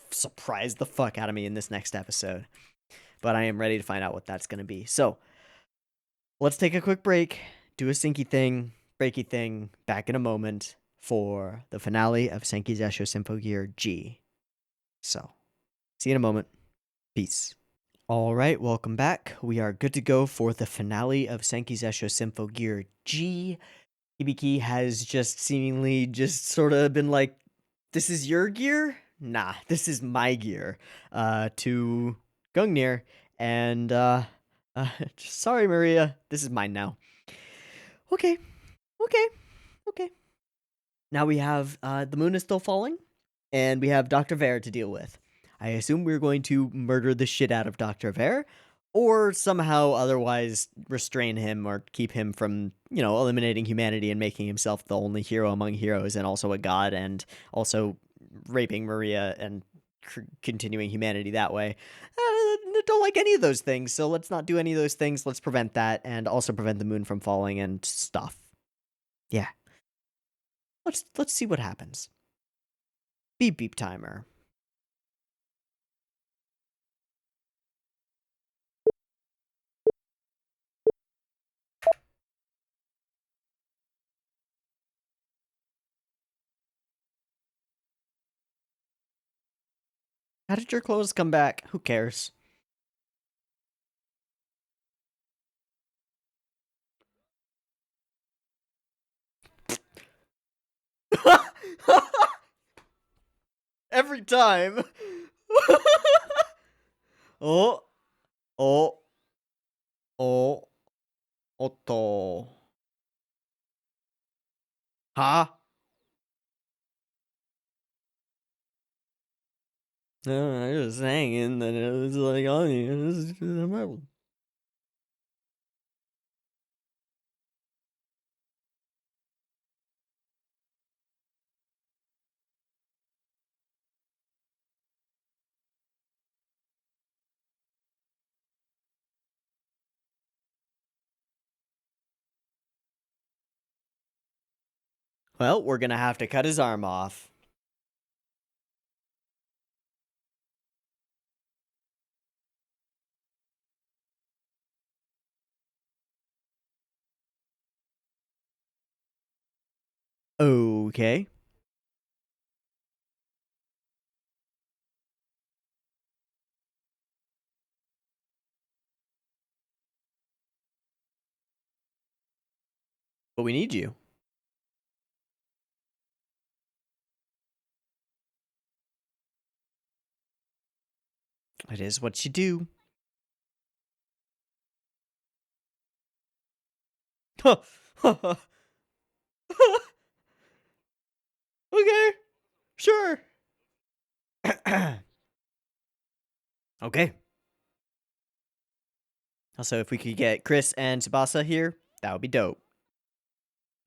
surprise the fuck out of me in this next episode. But I am ready to find out what that's going to be. So, let's take a quick break, do a syncy thing, breaky thing, back in a moment for the finale of Senki Zesho Symphogear G. So, see you in a moment. Peace. All right, welcome back. We are good to go for the finale of Senki Zesho Symphogear G. Hibiki has just seemingly just sort of been like, this is your gear? Nah, this is my gear. To Gungnir. And, sorry, Maria. This is mine now. Okay. Now we have, the moon is still falling. And we have Dr. Vare to deal with. I assume we're going to murder the shit out of Dr. Vare, or somehow otherwise restrain him or keep him from, eliminating humanity and making himself the only hero among heroes and also a god and also raping Maria and continuing humanity that way. don't like any of those things, so let's not do any of those things. Let's prevent that, and also prevent the moon from falling and stuff. Yeah. Let's see what happens. Beep beep timer. How did your clothes come back? Who cares? Every time. Oh, oh, oh, otto. Huh? No, I was hanging, and it was like, oh, well, we're gonna have to cut his arm off. Okay. But we need you. It is what you do. Okay, sure. Okay. Also, if we could get Chris and Tsubasa here, that would be dope.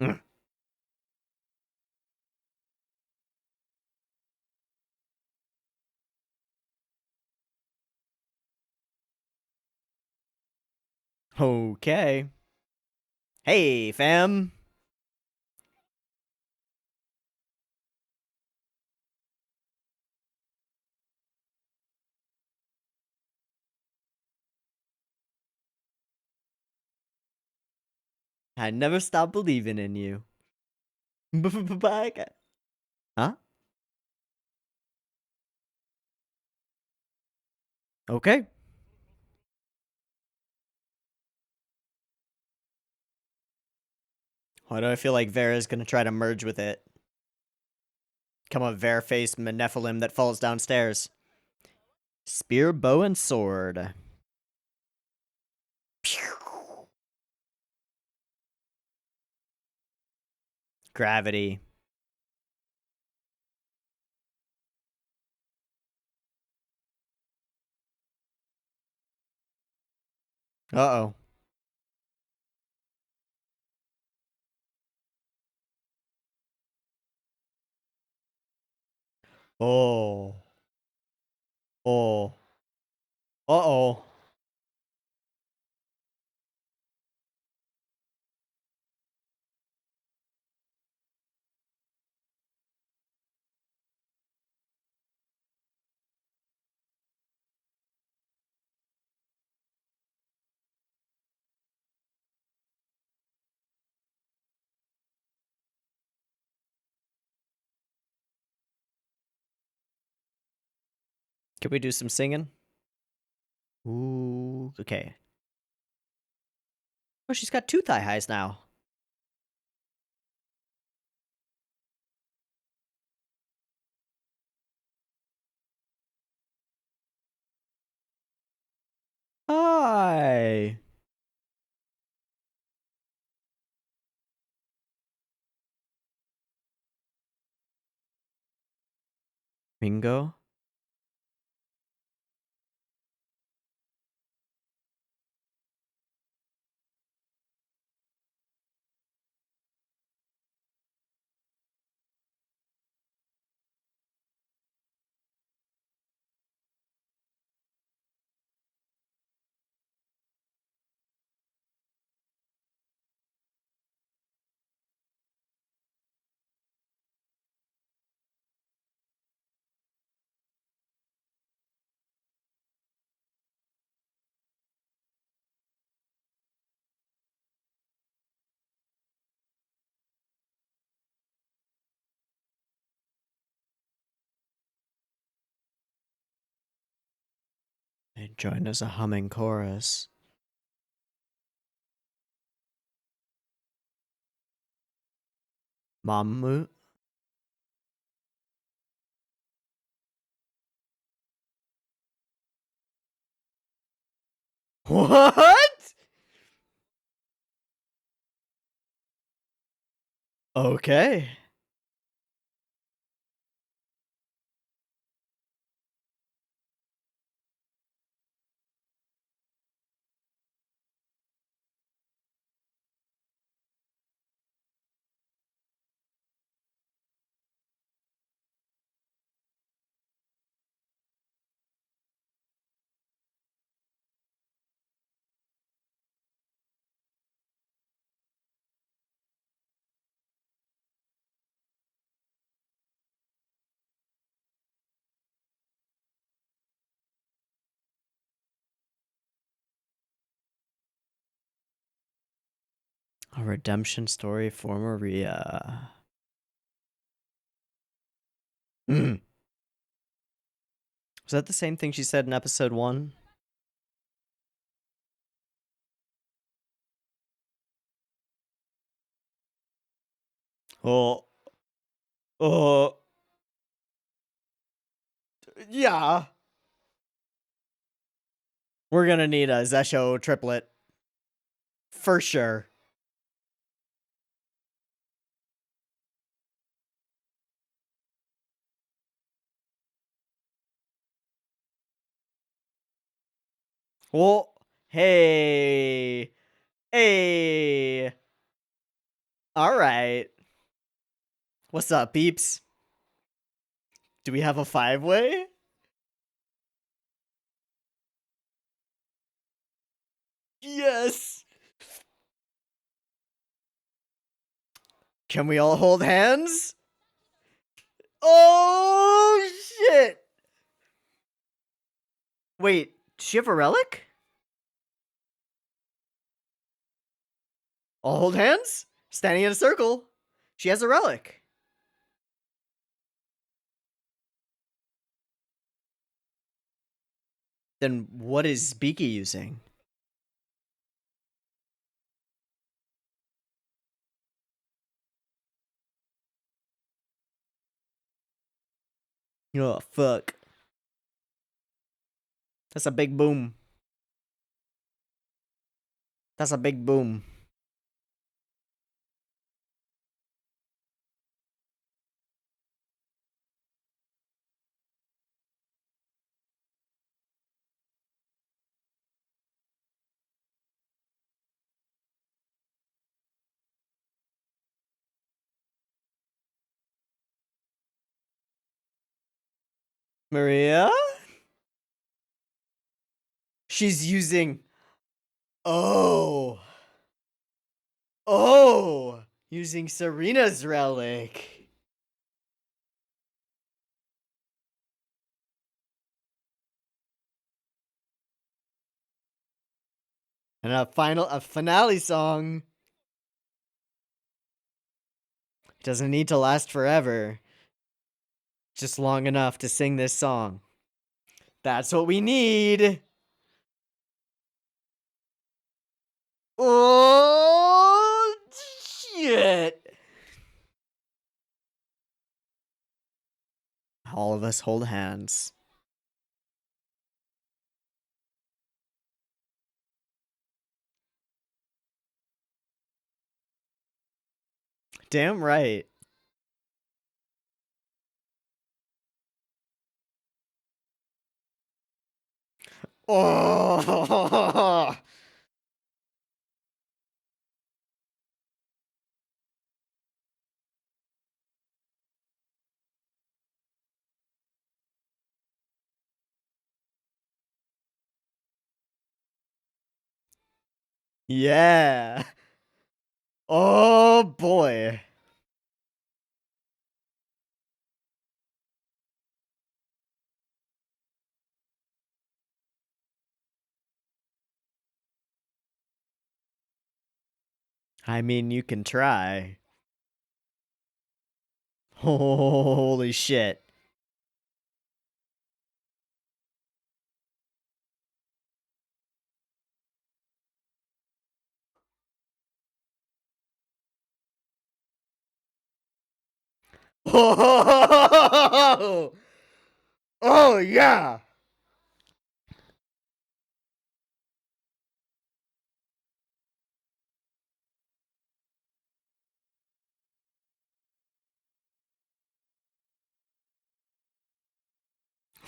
Mm. Okay. Hey, fam. I never stop believing in you. Huh? Okay. Why do I feel like Vera's gonna try to merge with it? Come on, Vare-faced Menephilim that falls downstairs. Spear, bow, and sword. Gravity. Uh-oh. Oh. Oh. Uh-oh. Can we do some singing? Ooh, okay. Oh, she's got two thigh highs now. Hi. Bingo. Join as a humming chorus. Mamu? What? Okay. A redemption story for Maria. Was that the same thing she said in episode 1? Oh. Oh. Yeah. We're gonna need a Zesho triplet. For sure. Oh. Hey. Hey. Alright. What's up, peeps? Do we have a 5-way? Yes! Can we all hold hands? Oh, shit! Wait, does she have a relic? All hold hands? Standing in a circle. She has a relic. Then what is Beaky using? Oh, fuck. That's a big boom. That's a big boom. Maria? She's using... Oh. Oh. Using Serena's relic. And a finale song. It doesn't need to last forever. Just long enough to sing this song. That's what we need. Oh, shit. All of us hold hands. Damn right. Oh. Yeah. Oh boy. I mean, you can try. Holy shit. Oh, oh yeah.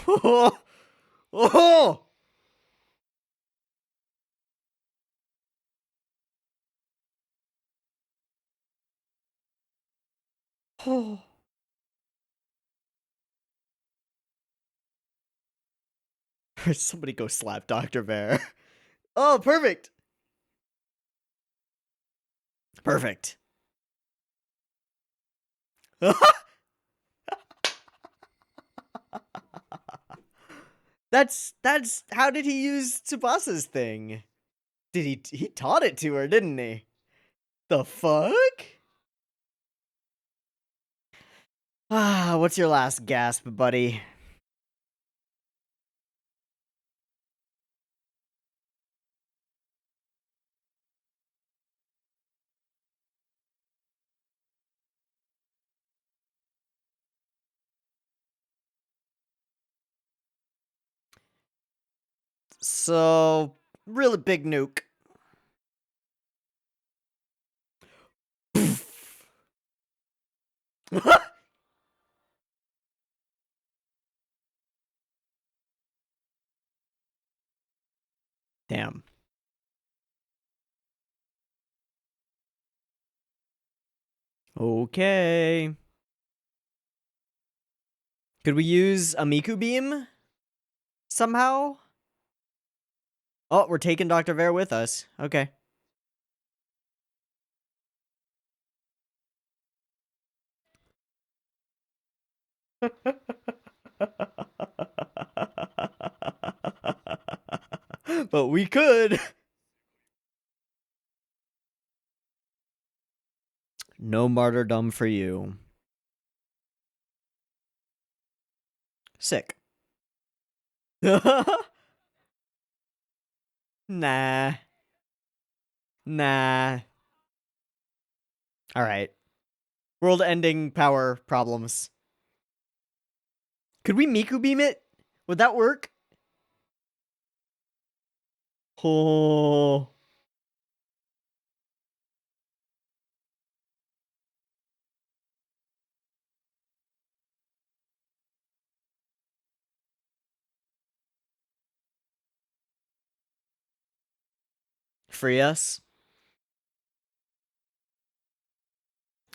Oh, oh. Oh. Somebody go slap Dr. Bear. Oh, perfect. Perfect. That's how did he use Tsubasa's thing? Did he taught it to her, didn't he? The fuck? Ah, what's your last gasp, buddy? So, really big nuke. Damn. Okay. Could we use a Miku beam? Somehow? Oh, we're taking Dr. Bear with us. Okay. But we could. No martyrdom for you. Sick. Nah. Nah. Alright. World ending power problems. Could we Miku beam it? Would that work? Oh. Free us?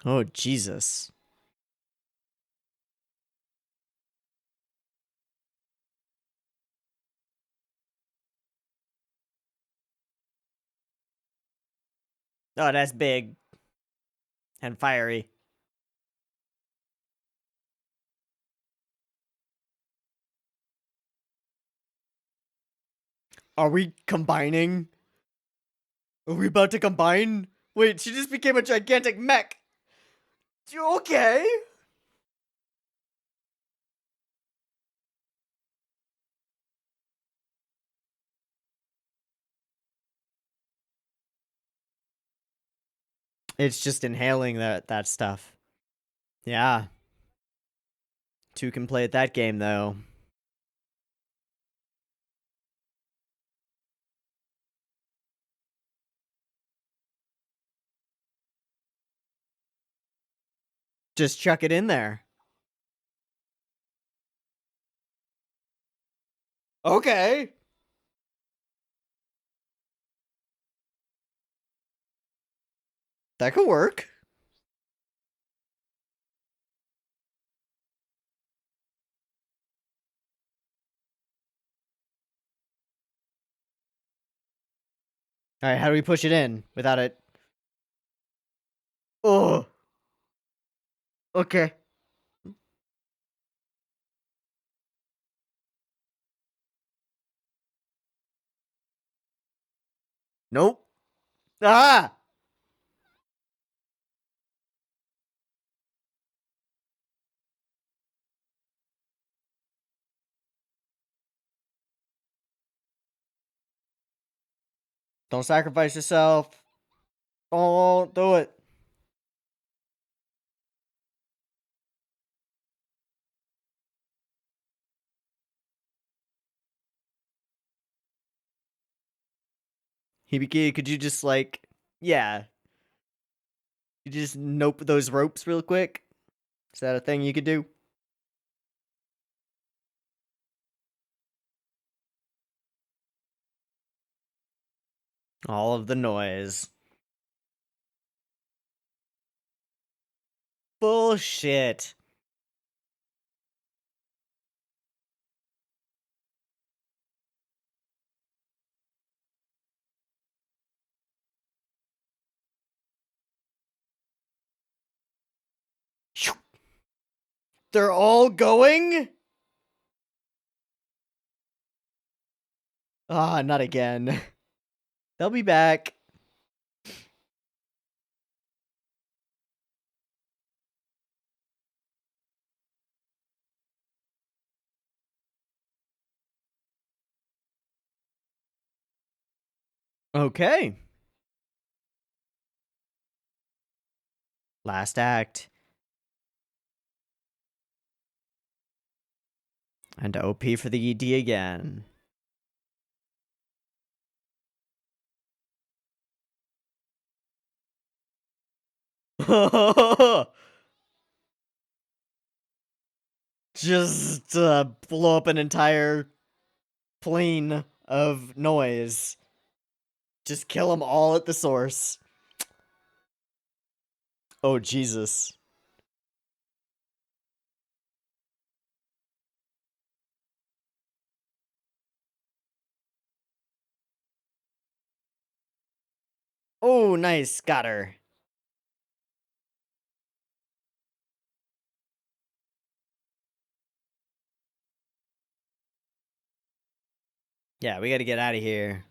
Oh, Jesus. Oh, that's big. And fiery. Are we combining? Are we about to combine? Wait, she just became a gigantic mech. Okay. It's just inhaling that stuff. Yeah. Two can play at that game, though. Just chuck it in there. Okay. That could work. Alright, how do we push it in without it? Oh. Okay. Nope. Ah! Don't sacrifice yourself. Don't do it. Hibiki, could you just, like... Yeah. You just nope those ropes real quick? Is that a thing you could do? All of the noise. Bullshit. They're all going? Ah, not again. They'll be back. Okay. Last act. And OP for the ED again. Just blow up an entire plane of noise. Just kill them all at the source. Oh, Jesus. Oh, nice. Got her. Yeah, we gotta get out of here.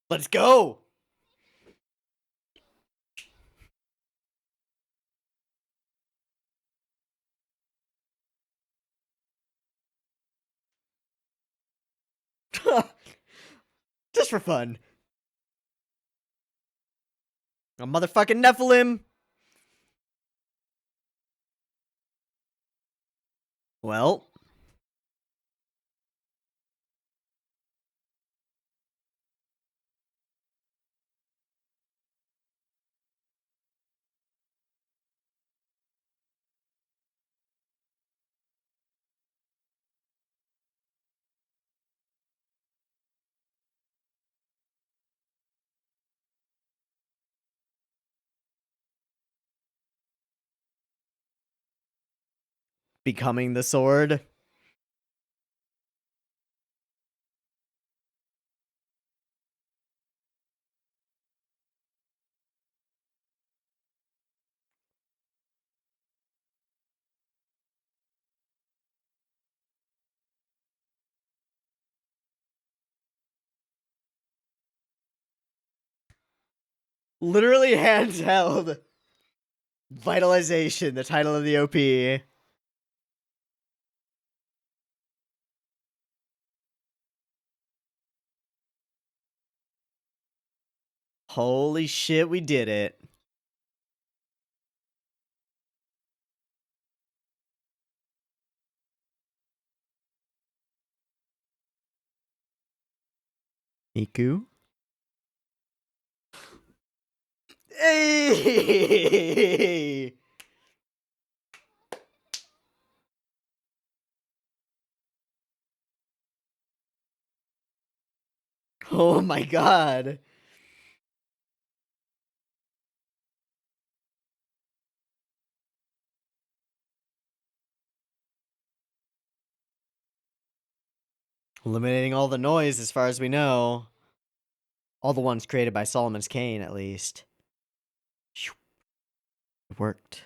Let's go! Just for fun. A motherfucking Nephilim! Well. Becoming the sword. Literally handheld. Vitalization, the title of the OP. Holy shit, we did it. Miku? Hey! Oh my god. Eliminating all the noise as far as we know. All the ones created by Solomon's Cane, at least. It worked.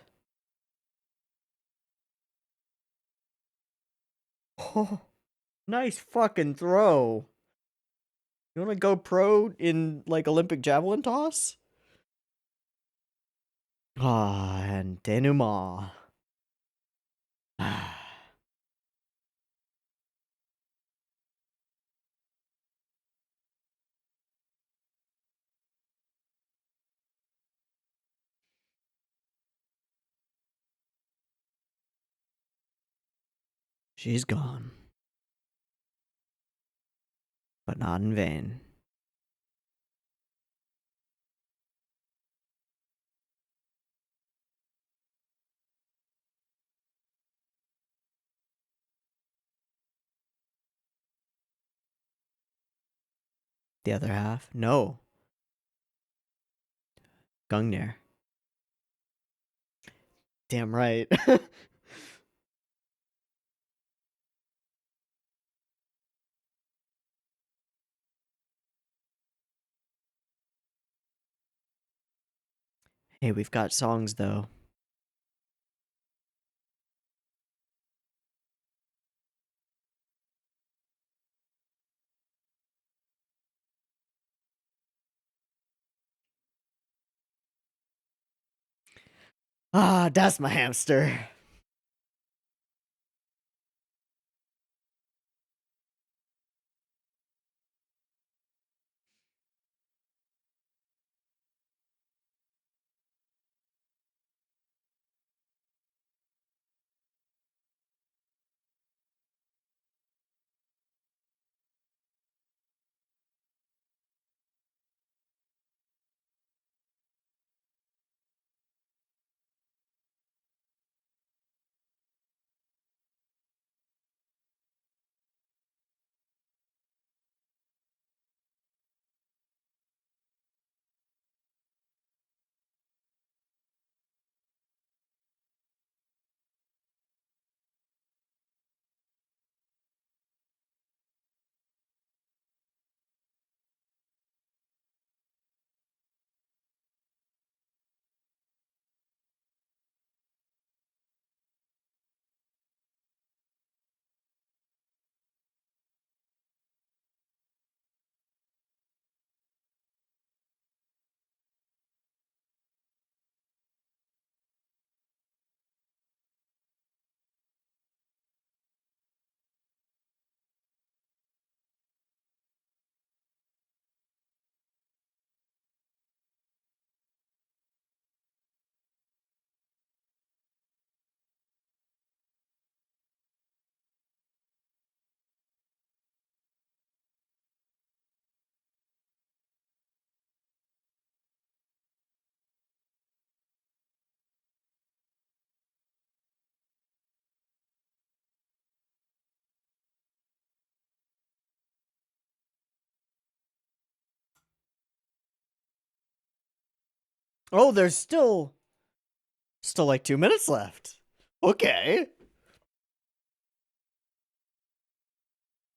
Oh, nice fucking throw. You wanna go pro in, like, Olympic javelin toss? Ah, and denouement. She's gone. But not in vain. The other half? No. Gungnir. Damn right. Hey, we've got songs though. Ah, that's my hamster. Oh, there's still like 2 minutes left. Okay.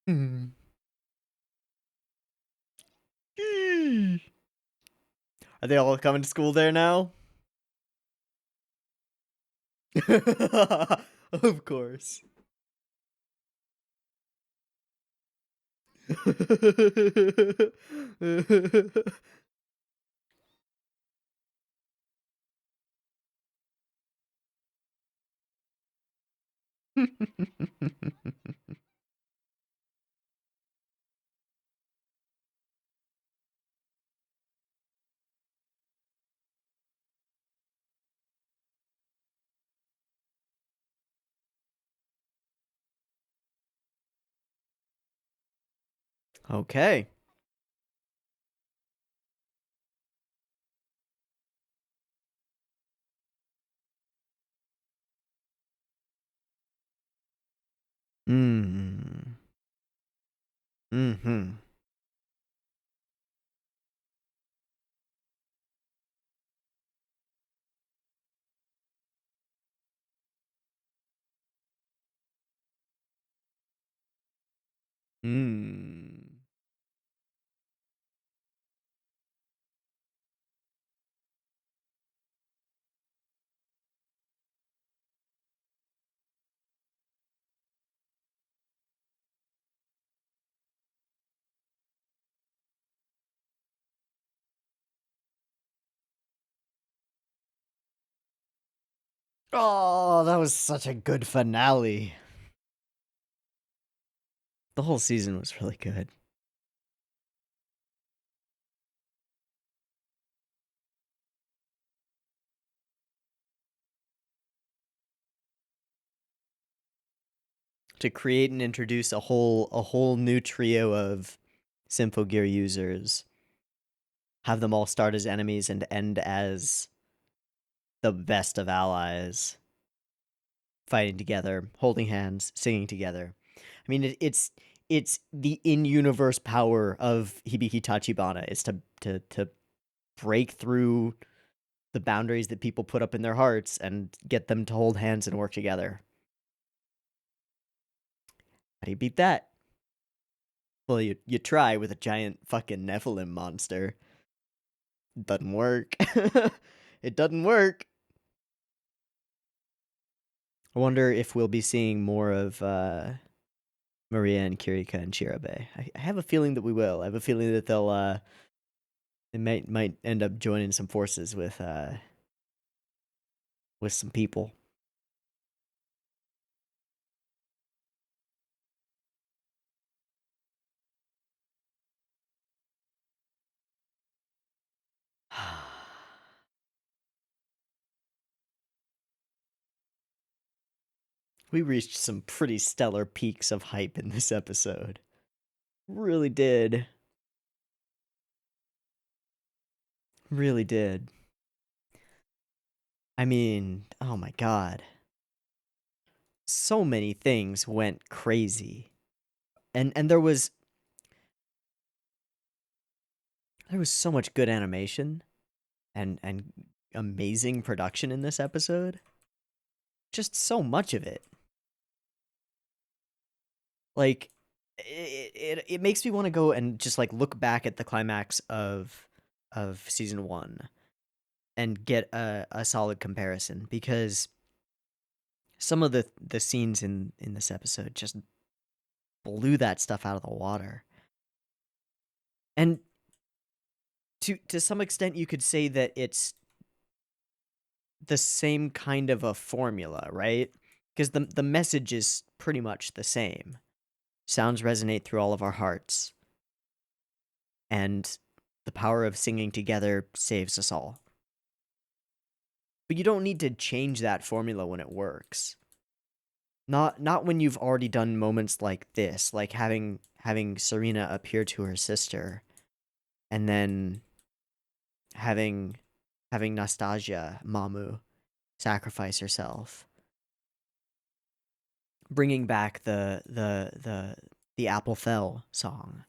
Hmm. Are they all coming to school there now? Of course. Okay. Hmm. Mm-hmm. Hmm. Oh, that was such a good finale. The whole season was really good. to create and introduce a whole new trio of Symphogear users. Have them all start as enemies and end as the best of allies, fighting together, holding hands, singing together. I mean, it's the in-universe power of Hibiki Tachibana is to break through the boundaries that people put up in their hearts and get them to hold hands and work together. How do you beat that? Well, you try with a giant fucking Nephilim monster. Doesn't work. It doesn't work. I wonder if we'll be seeing more of Maria and Kirika and Chirabe. I have a feeling that we will. I have a feeling that they might end up joining some forces with some people. We reached some pretty stellar peaks of hype in this episode. Really did. Really did. I mean, oh my god. So many things went crazy. And there was so much good animation and amazing production in this episode. Just so much of it. Like it makes me want to go and just like look back at the climax of season 1 and get a solid comparison, because some of the scenes in this episode just blew that stuff out of the water. And to some extent you could say that it's the same kind of a formula, right? Because the message is pretty much the same. Sounds resonate through all of our hearts. And the power of singing together saves us all. But you don't need to change that formula when it works. Not when you've already done moments like this, like having Serena appear to her sister, and then having Nastasia, Mamu, sacrifice herself. Bringing back the Apple Fell song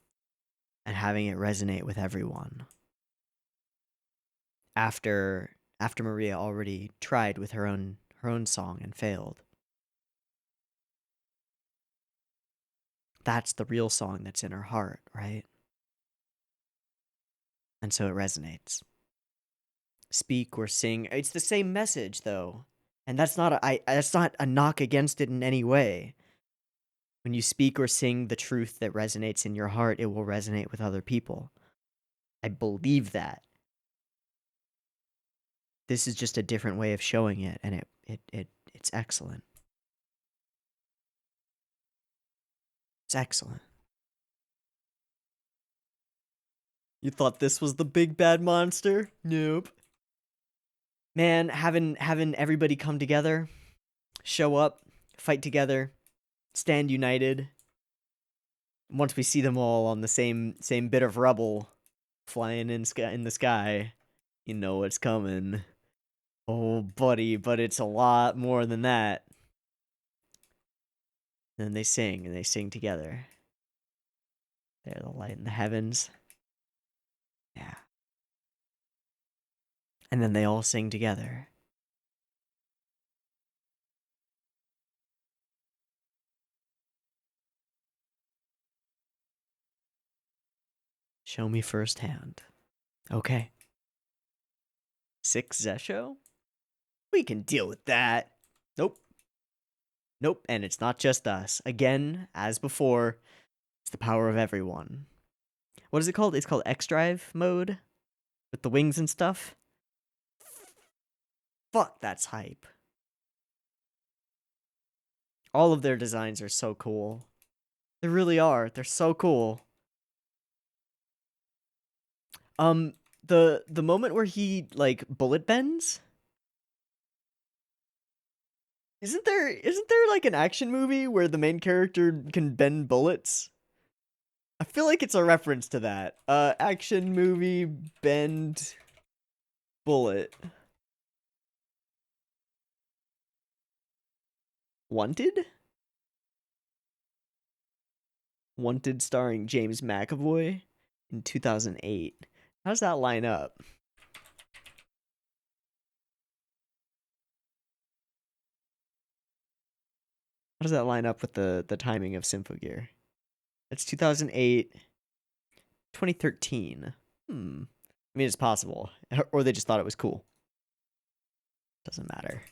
and having it resonate with everyone. After Maria already tried with her own song and failed. That's the real song that's in her heart, right? And so it resonates. Speak or sing, it's the same message though. And that's not a knock against it in any way. When you speak or sing the truth that resonates in your heart, it will resonate with other people. I believe that. This is just a different way of showing it, and it's excellent. It's excellent. You thought this was the big bad monster? Nope. Man, having everybody come together, show up, fight together, stand united. Once we see them all on the same bit of rubble flying in the sky, you know what's coming. Oh, buddy, but it's a lot more than that. Then they sing, and they sing together. They're the light in the heavens. Yeah. And then they all sing together. Show me firsthand. Okay. 6 Zesho? We can deal with that. Nope. Nope, and it's not just us. Again, as before, it's the power of everyone. What is it called? It's called X-Drive mode? With the wings and stuff? Fuck, that's hype. All of their designs are so cool. They really are. They're so cool. The moment where he, like, bullet bends? Isn't there like an action movie where the main character can bend bullets? I feel like it's a reference to that. Action movie bend bullet. Wanted? Wanted starring James McAvoy in 2008. How does that line up? How does that line up with the timing of Symphogear? It's 2008, 2013. I mean, it's possible. Or they just thought it was cool. Doesn't matter.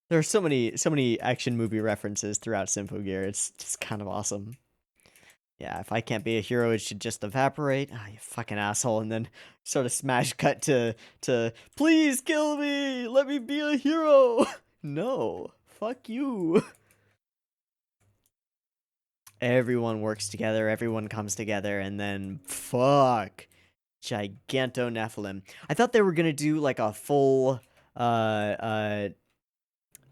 There are so many action movie references throughout Symphogear. It's just kind of awesome. Yeah, if I can't be a hero, it should just evaporate. Ah, you fucking asshole. And then sort of smash cut to please kill me. Let me be a hero. No, fuck you. Everyone works together. Everyone comes together, and then fuck, Giganto Nephilim. I thought they were gonna do like a full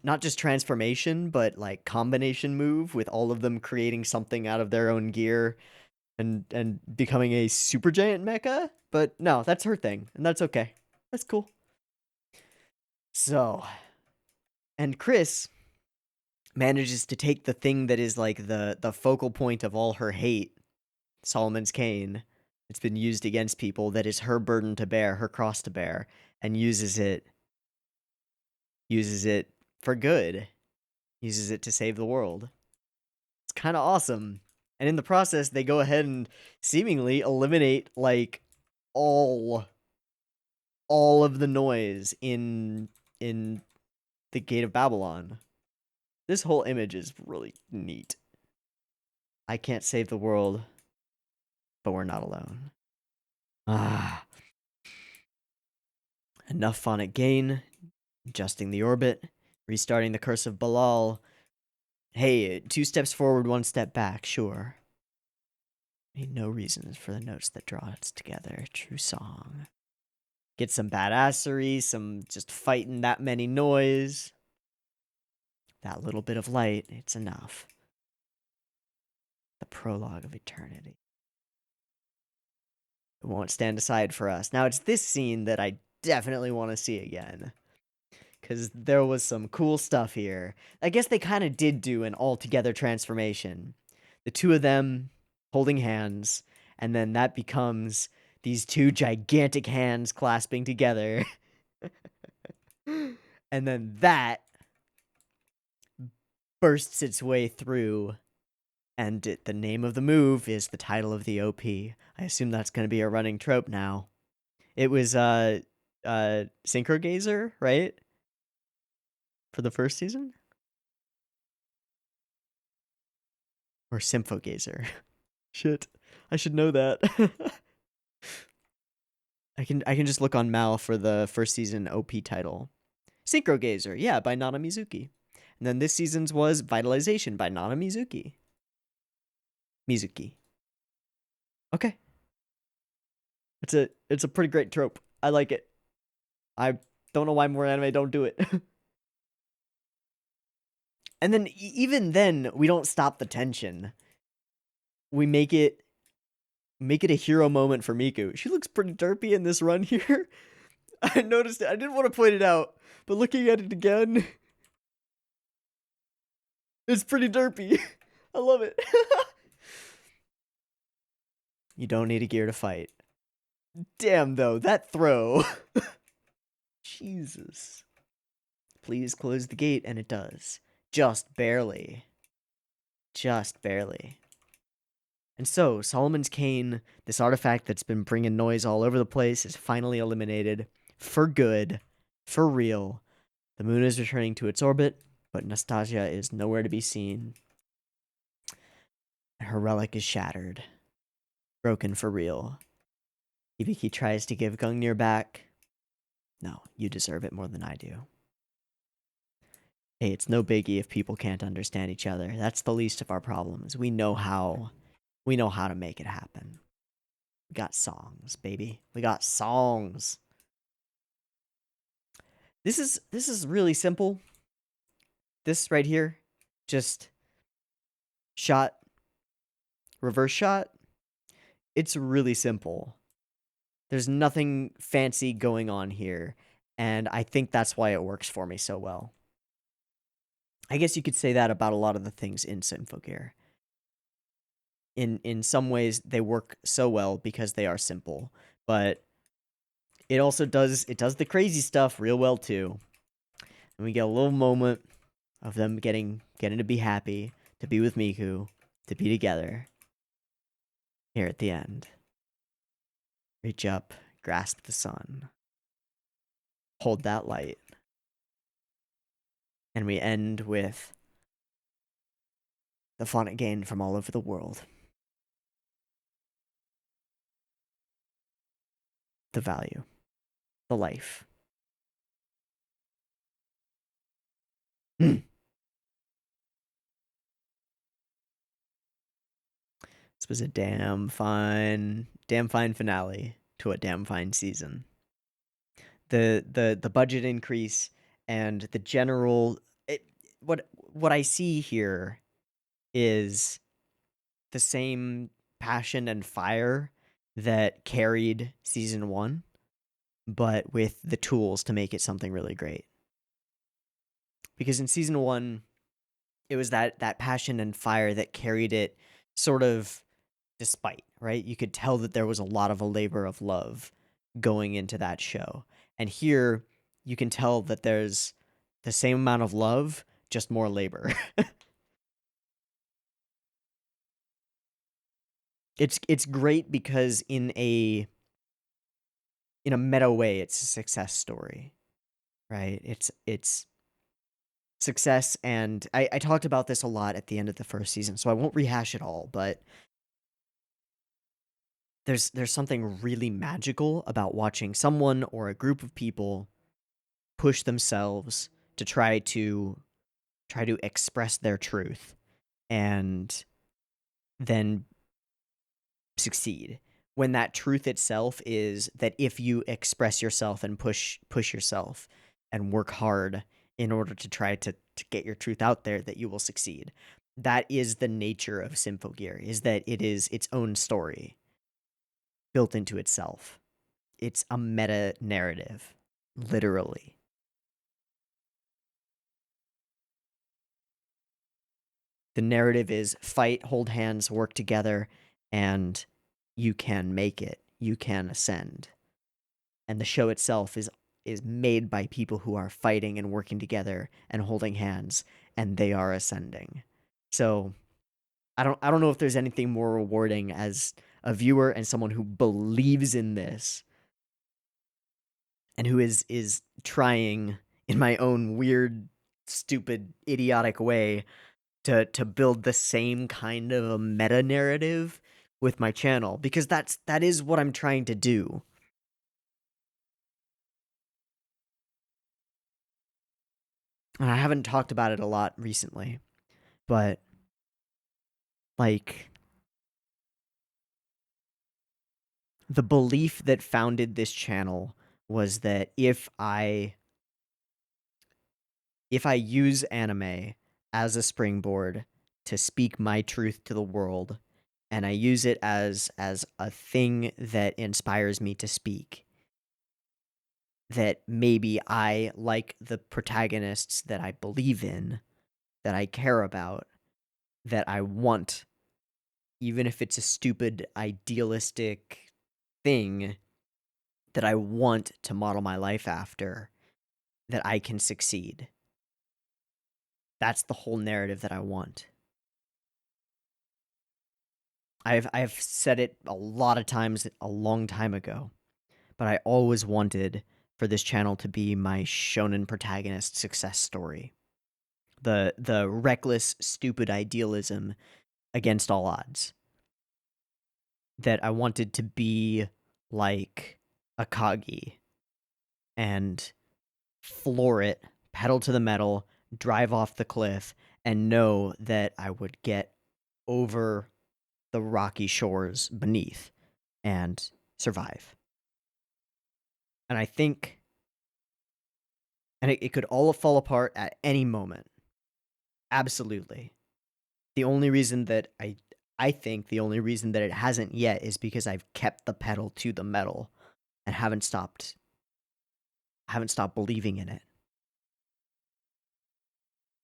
not just transformation, but like combination move with all of them creating something out of their own gear and becoming a super giant mecha. But no, that's her thing, and that's okay. That's cool. So, and Chris manages to take the thing that is like the focal point of all her hate, Solomon's Cane. It's been used against people, that is her burden to bear, her cross to bear, and uses it for good. Uses it to save the world. It's kind of awesome. And in the process, they go ahead and seemingly eliminate like all of the noise in the Gate of Babylon. This whole image is really neat. I can't save the world, but we're not alone. Ah. Enough fun at gain, adjusting the orbit, restarting the Curse of Balal. Hey, 2 steps forward, 1 step back, sure. Need no reasons for the notes that draw us together. True song. Get some badassery, some just fighting that many noise. That little bit of light, it's enough. The prologue of eternity. It won't stand aside for us. Now, it's this scene that I definitely want to see again, because there was some cool stuff here. I guess they kind of did do an all-together transformation. The two of them holding hands, and then that becomes these 2 gigantic hands clasping together. And then that bursts its way through, and the name of the move is the title of the OP. I assume that's going to be a running trope now. It was Synchrogazer, right? For the first season? Or Symphogazer. Shit. I should know that. I can just look on Mal for the first season OP title. Synchrogazer, yeah, by Nana Mizuki. And then this season's was Vitalization by Nana Mizuki. Okay. It's a pretty great trope. I like it. I don't know why more anime don't do it. And then even then, we don't stop the tension. We make it a hero moment for Miku. She looks pretty derpy in this run here. I noticed it. I didn't want to point it out, but looking at it again, it's pretty derpy. I love it. You don't need a gear to fight. Damn, though, that throw. Jesus. Please close the gate, and it does. Just barely. Just barely. And so, Solomon's Cane, this artifact that's been bringing noise all over the place, is finally eliminated. For good. For real. The moon is returning to its orbit, but Nastasia is nowhere to be seen. Her relic is shattered. Broken for real. Hibiki tries to give Gungnir back. No, you deserve it more than I do. Hey, it's no biggie if people can't understand each other. That's the least of our problems. We know how to make it happen. We got songs, baby. We got songs. This is really simple. this right here, just shot, reverse shot, it's really simple. There's nothing fancy going on here, and I think that's why it works for me so well. I guess you could say that about a lot of the things in Symphogear. In some ways, they work so well because they are simple, but it also does the crazy stuff real well too. And we get a little moment of them getting to be happy, to be with Miku, to be together. Here at the end. Reach up, grasp the sun. Hold that light. And we end with the font again from all over the world. The value. The life. This was a damn fine finale to a damn fine season. The budget increase and the general what I see here is the same passion and fire that carried season 1, but with the tools to make it something really great. Because in season 1, it was that passion and fire that carried it sort of despite, right? You could tell that there was a lot of a labor of love going into that show. And here, you can tell that there's the same amount of love, just more labor. It's great because in a meta way, it's a success story, right? It's success, and I talked about this a lot at the end of the first season, so I won't rehash it all, but there's something really magical about watching someone or a group of people push themselves to try to express their truth and then succeed, when that truth itself is that if you express yourself and push yourself and work hard in order to try to get your truth out there, that you will succeed. That is the nature of Symphogear, is that it is its own story built into itself. It's a meta narrative, literally. The narrative is fight, hold hands, work together, and you can make it. You can ascend. And the show itself is made by people who are fighting and working together and holding hands, and they are ascending. So I don't know if there's anything more rewarding as a viewer and someone who believes in this and who is trying in my own weird, stupid, idiotic way to build the same kind of a meta narrative with my channel, because that is what I'm trying to do. And I haven't talked about it a lot recently, but like the belief that founded this channel was that if I use anime as a springboard to speak my truth to the world, and I use it as a thing that inspires me to speak, that maybe I, like the protagonists that I believe in, that I care about, that I want, even if it's a stupid idealistic thing that I want to model my life after, that I can succeed. That's the whole narrative that I want. I've said it a lot of times a long time ago, but I always wanted for this channel to be my shonen protagonist success story. The reckless, stupid idealism against all odds. That I wanted to be like Akagi and floor it, pedal to the metal, drive off the cliff, and know that I would get over the rocky shores beneath and survive. And I think, and it could all fall apart at any moment. Absolutely. The only reason that I think the only reason that it hasn't yet is because I've kept the pedal to the metal and haven't stopped believing in it.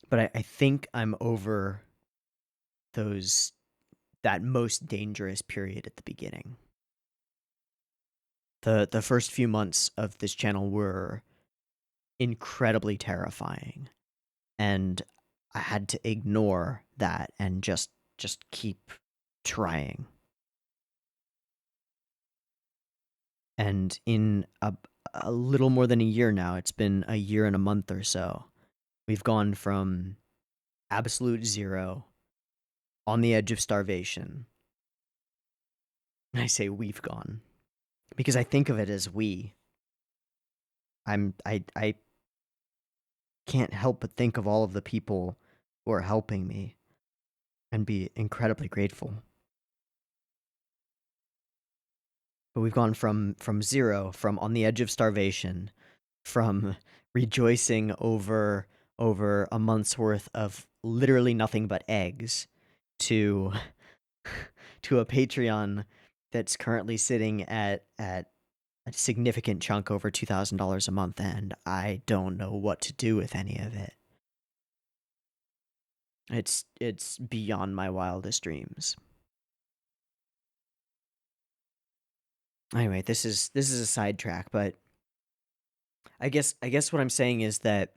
But I think I'm over those that most dangerous period at the beginning. The first few months of this channel were incredibly terrifying, and I had to ignore that and just keep trying. And in a little more than a year now, it's been a year and a month or so, we've gone from absolute zero, on the edge of starvation. And I say we've gone because I think of it as we. I can't help but think of all of the people who are helping me and be incredibly grateful. But we've gone from zero, from on the edge of starvation, from rejoicing over a month's worth of literally nothing but eggs, to to a Patreon that's currently sitting at a significant chunk over $2,000 a month, and I don't know what to do with any of it. It's beyond my wildest dreams. Anyway, this is a sidetrack, but I guess what I'm saying is that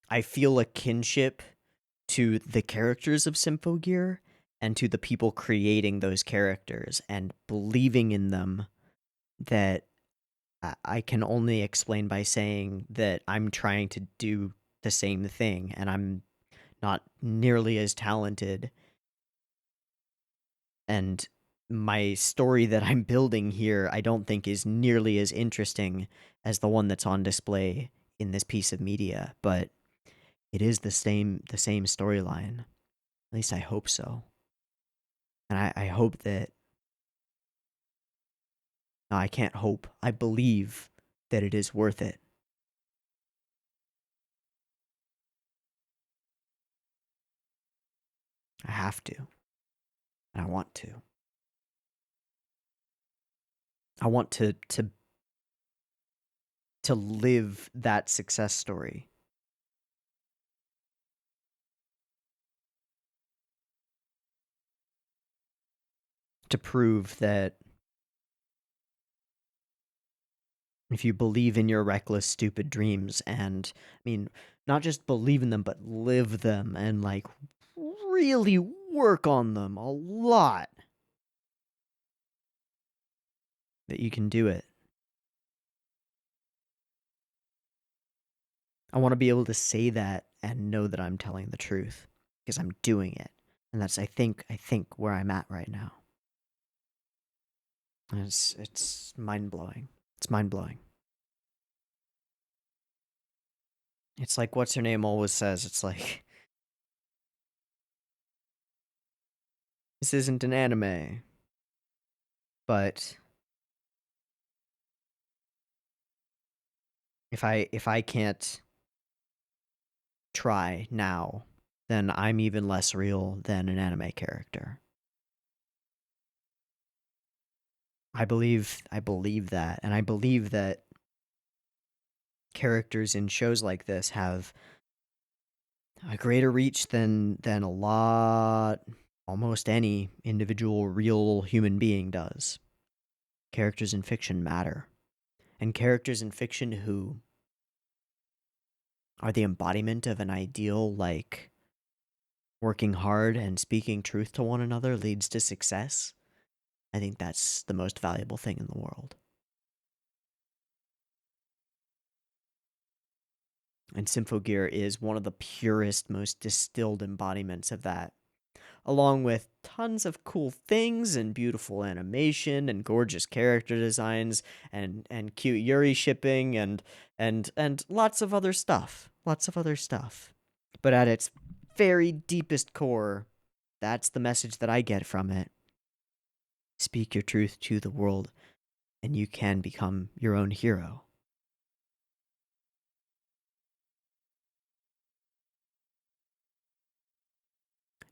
I feel a kinship to the characters of Symphogear and to the people creating those characters and believing in them, that I can only explain by saying that I'm trying to do the same thing, and I'm not nearly as talented, and my story that I'm building here I don't think is nearly as interesting as the one that's on display in this piece of media, but it is the same storyline. At least I hope so. And I hope that... No, I can't hope. I believe that it is worth it. I have to. And I want to. I want to live that success story. To prove that if you believe in your reckless, stupid dreams, and, I mean, not just believe in them, but live them, and, like, really work on them a lot, that you can do it. I want to be able to say that and know that I'm telling the truth, because I'm doing it. And that's, I think, where I'm at right now. And it's mind-blowing. It's mind-blowing. It's like what's her name always says. It's like, this isn't an anime, but if I can't try now, then I'm even less real than an anime character. I believe that, and I believe that characters in shows like this have a greater reach than a lot, almost any individual real human being does. Characters in fiction matter. And characters in fiction who are the embodiment of an ideal, like working hard and speaking truth to one another leads to success, I think that's the most valuable thing in the world. And Symphogear is one of the purest, most distilled embodiments of that, along with tons of cool things and beautiful animation and gorgeous character designs and cute Yuri shipping and lots of other stuff. Lots of other stuff. But at its very deepest core, that's the message that I get from it. Speak your truth to the world, and you can become your own hero.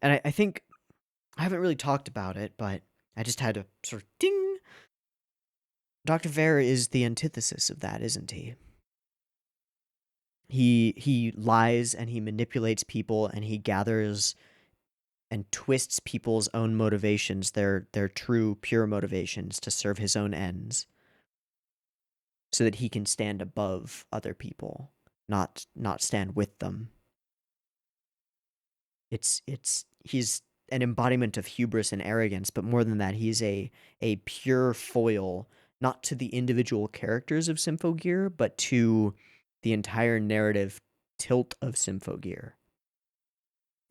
And I think I haven't really talked about it, but I just had to sort of ding. Dr. Vera is the antithesis of that, isn't he? He lies and he manipulates people and he gathers and twists people's own motivations, their true pure motivations, to serve his own ends, so that he can stand above other people, not stand with them. He's an embodiment of hubris and arrogance, but more than that, he's a pure foil, not to the individual characters of Symphogear, but to the entire narrative tilt of Symphogear.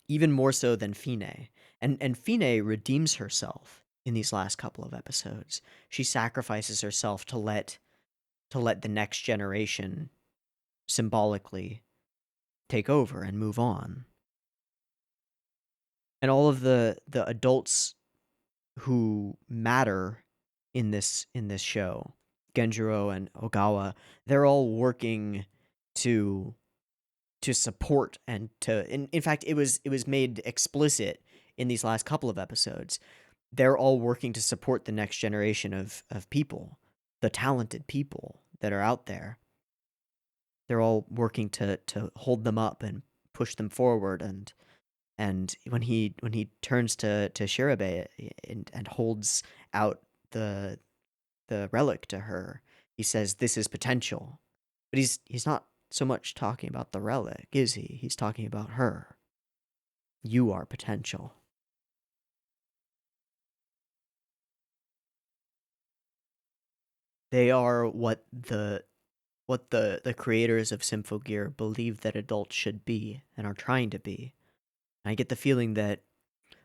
Even more so than Fine. And Fine redeems herself in these last couple of episodes. She sacrifices herself to let the next generation symbolically take over and move on. And all of the adults who matter in this show, Genjiro and Ogawa, they're all working to support and to in fact it was made explicit in these last couple of episodes. They're all working to support the next generation of people, the talented people that are out there. They're all working to hold them up and push them forward. And when he turns to Shirabe and holds out the relic to her, he says, "This is potential." But he's not so much talking about the relic, is he? He's talking about her. You are potential. They are what the creators of Symphogear believe that adults should be and are trying to be. And I get the feeling that,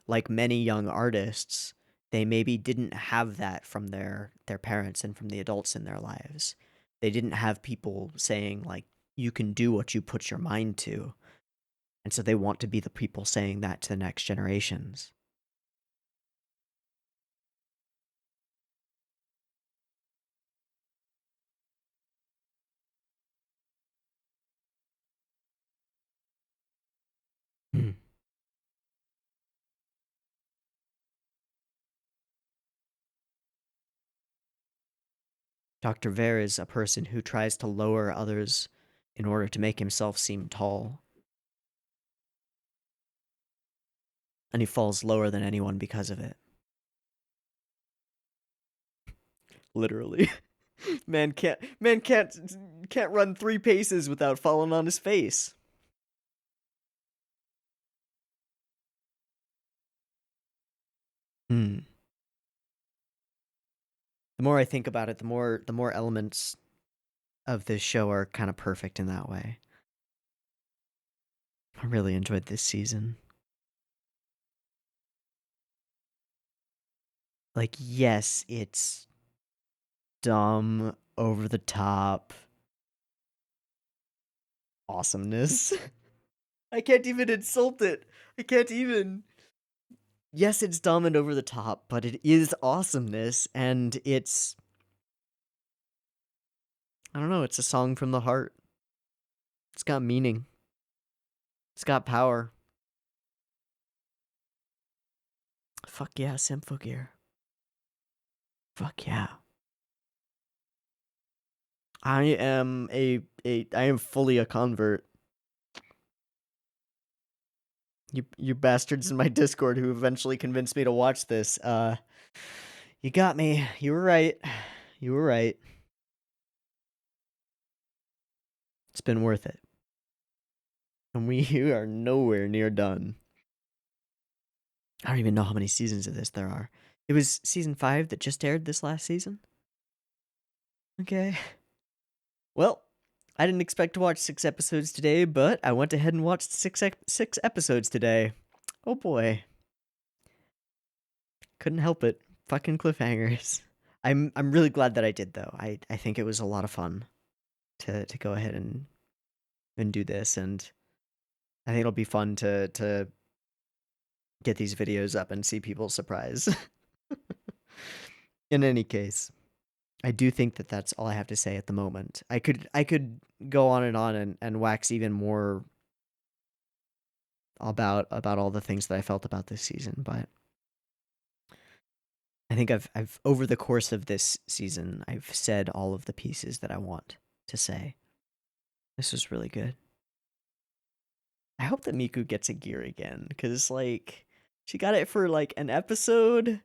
like many young artists, they maybe didn't have that from their parents and from the adults in their lives. They didn't have people saying, like, you can do what you put your mind to. And so they want to be the people saying that to the next generations. Dr. Ver is a person who tries to lower others in order to make himself seem tall. And he falls lower than anyone because of it. Literally. Man can't run 3 paces without falling on his face. The more I think about it, the more elements of this show are kind of perfect in that way. I really enjoyed this season. Like, yes, it's dumb, over the top awesomeness. I can't even insult it. I can't even. Yes, it's dumb and over the top, but it is awesomeness, and it's, I don't know, it's a song from the heart. It's got meaning. It's got power. Fuck yeah, Symphogear. Fuck yeah. I am I am fully a convert. You bastards in my Discord who eventually convinced me to watch this. You got me. You were right. You were right. It's been worth it. And we are nowhere near done. I don't even know how many seasons of this there are. It was season 5 that just aired this last season? Okay. Well, I didn't expect to watch 6 episodes today, but I went ahead and watched 6 episodes today. Oh boy. Couldn't help it. Fucking cliffhangers. I'm really glad that I did though. I think it was a lot of fun to go ahead and do this, and I think it'll be fun to get these videos up and see people's surprise. In any case, I do think that that's all I have to say at the moment. I could go on and wax even more about all the things that I felt about this season, but I think I've over the course of this season, I've said all of the pieces that I want to say. This was really good. I hope that Miku gets a gear again, because, like, she got it for, like, an episode,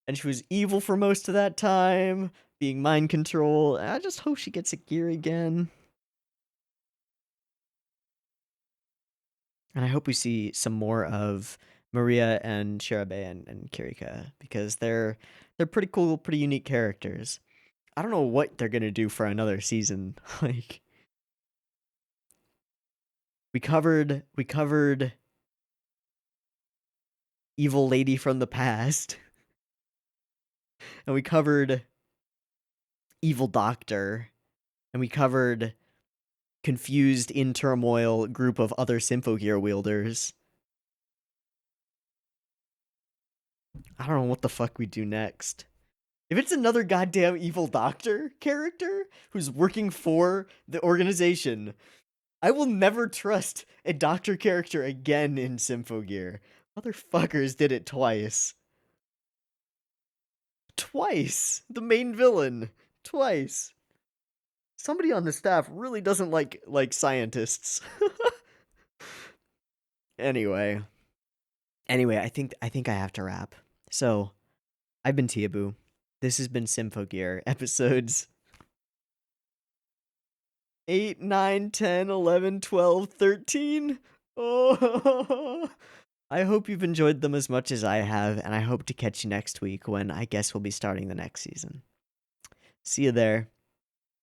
and she was evil for most of that time, being mind control. I just hope she gets a gear again. And I hope we see some more of Maria and Shirabe and Kirika, because they're pretty cool, pretty unique characters. I don't know what they're gonna do for another season. Like, we covered Evil Lady from the Past, and we covered Evil Doctor, and we covered confused, in turmoil group of other Symphogear wielders. I don't know what the fuck we do next. If it's another goddamn Evil Doctor character who's working for the organization, I will never trust a Doctor character again in Symphogear. Motherfuckers did it twice. Twice! The main villain. Twice. Somebody on the staff really doesn't like scientists. Anyway. I think I have to wrap. So, I've been Teeaboo. This has been Symphogear, episodes 8, 9, 10, 11, 12, 13. Oh, I hope you've enjoyed them as much as I have, and I hope to catch you next week when I guess we'll be starting the next season. See you there.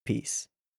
Peace.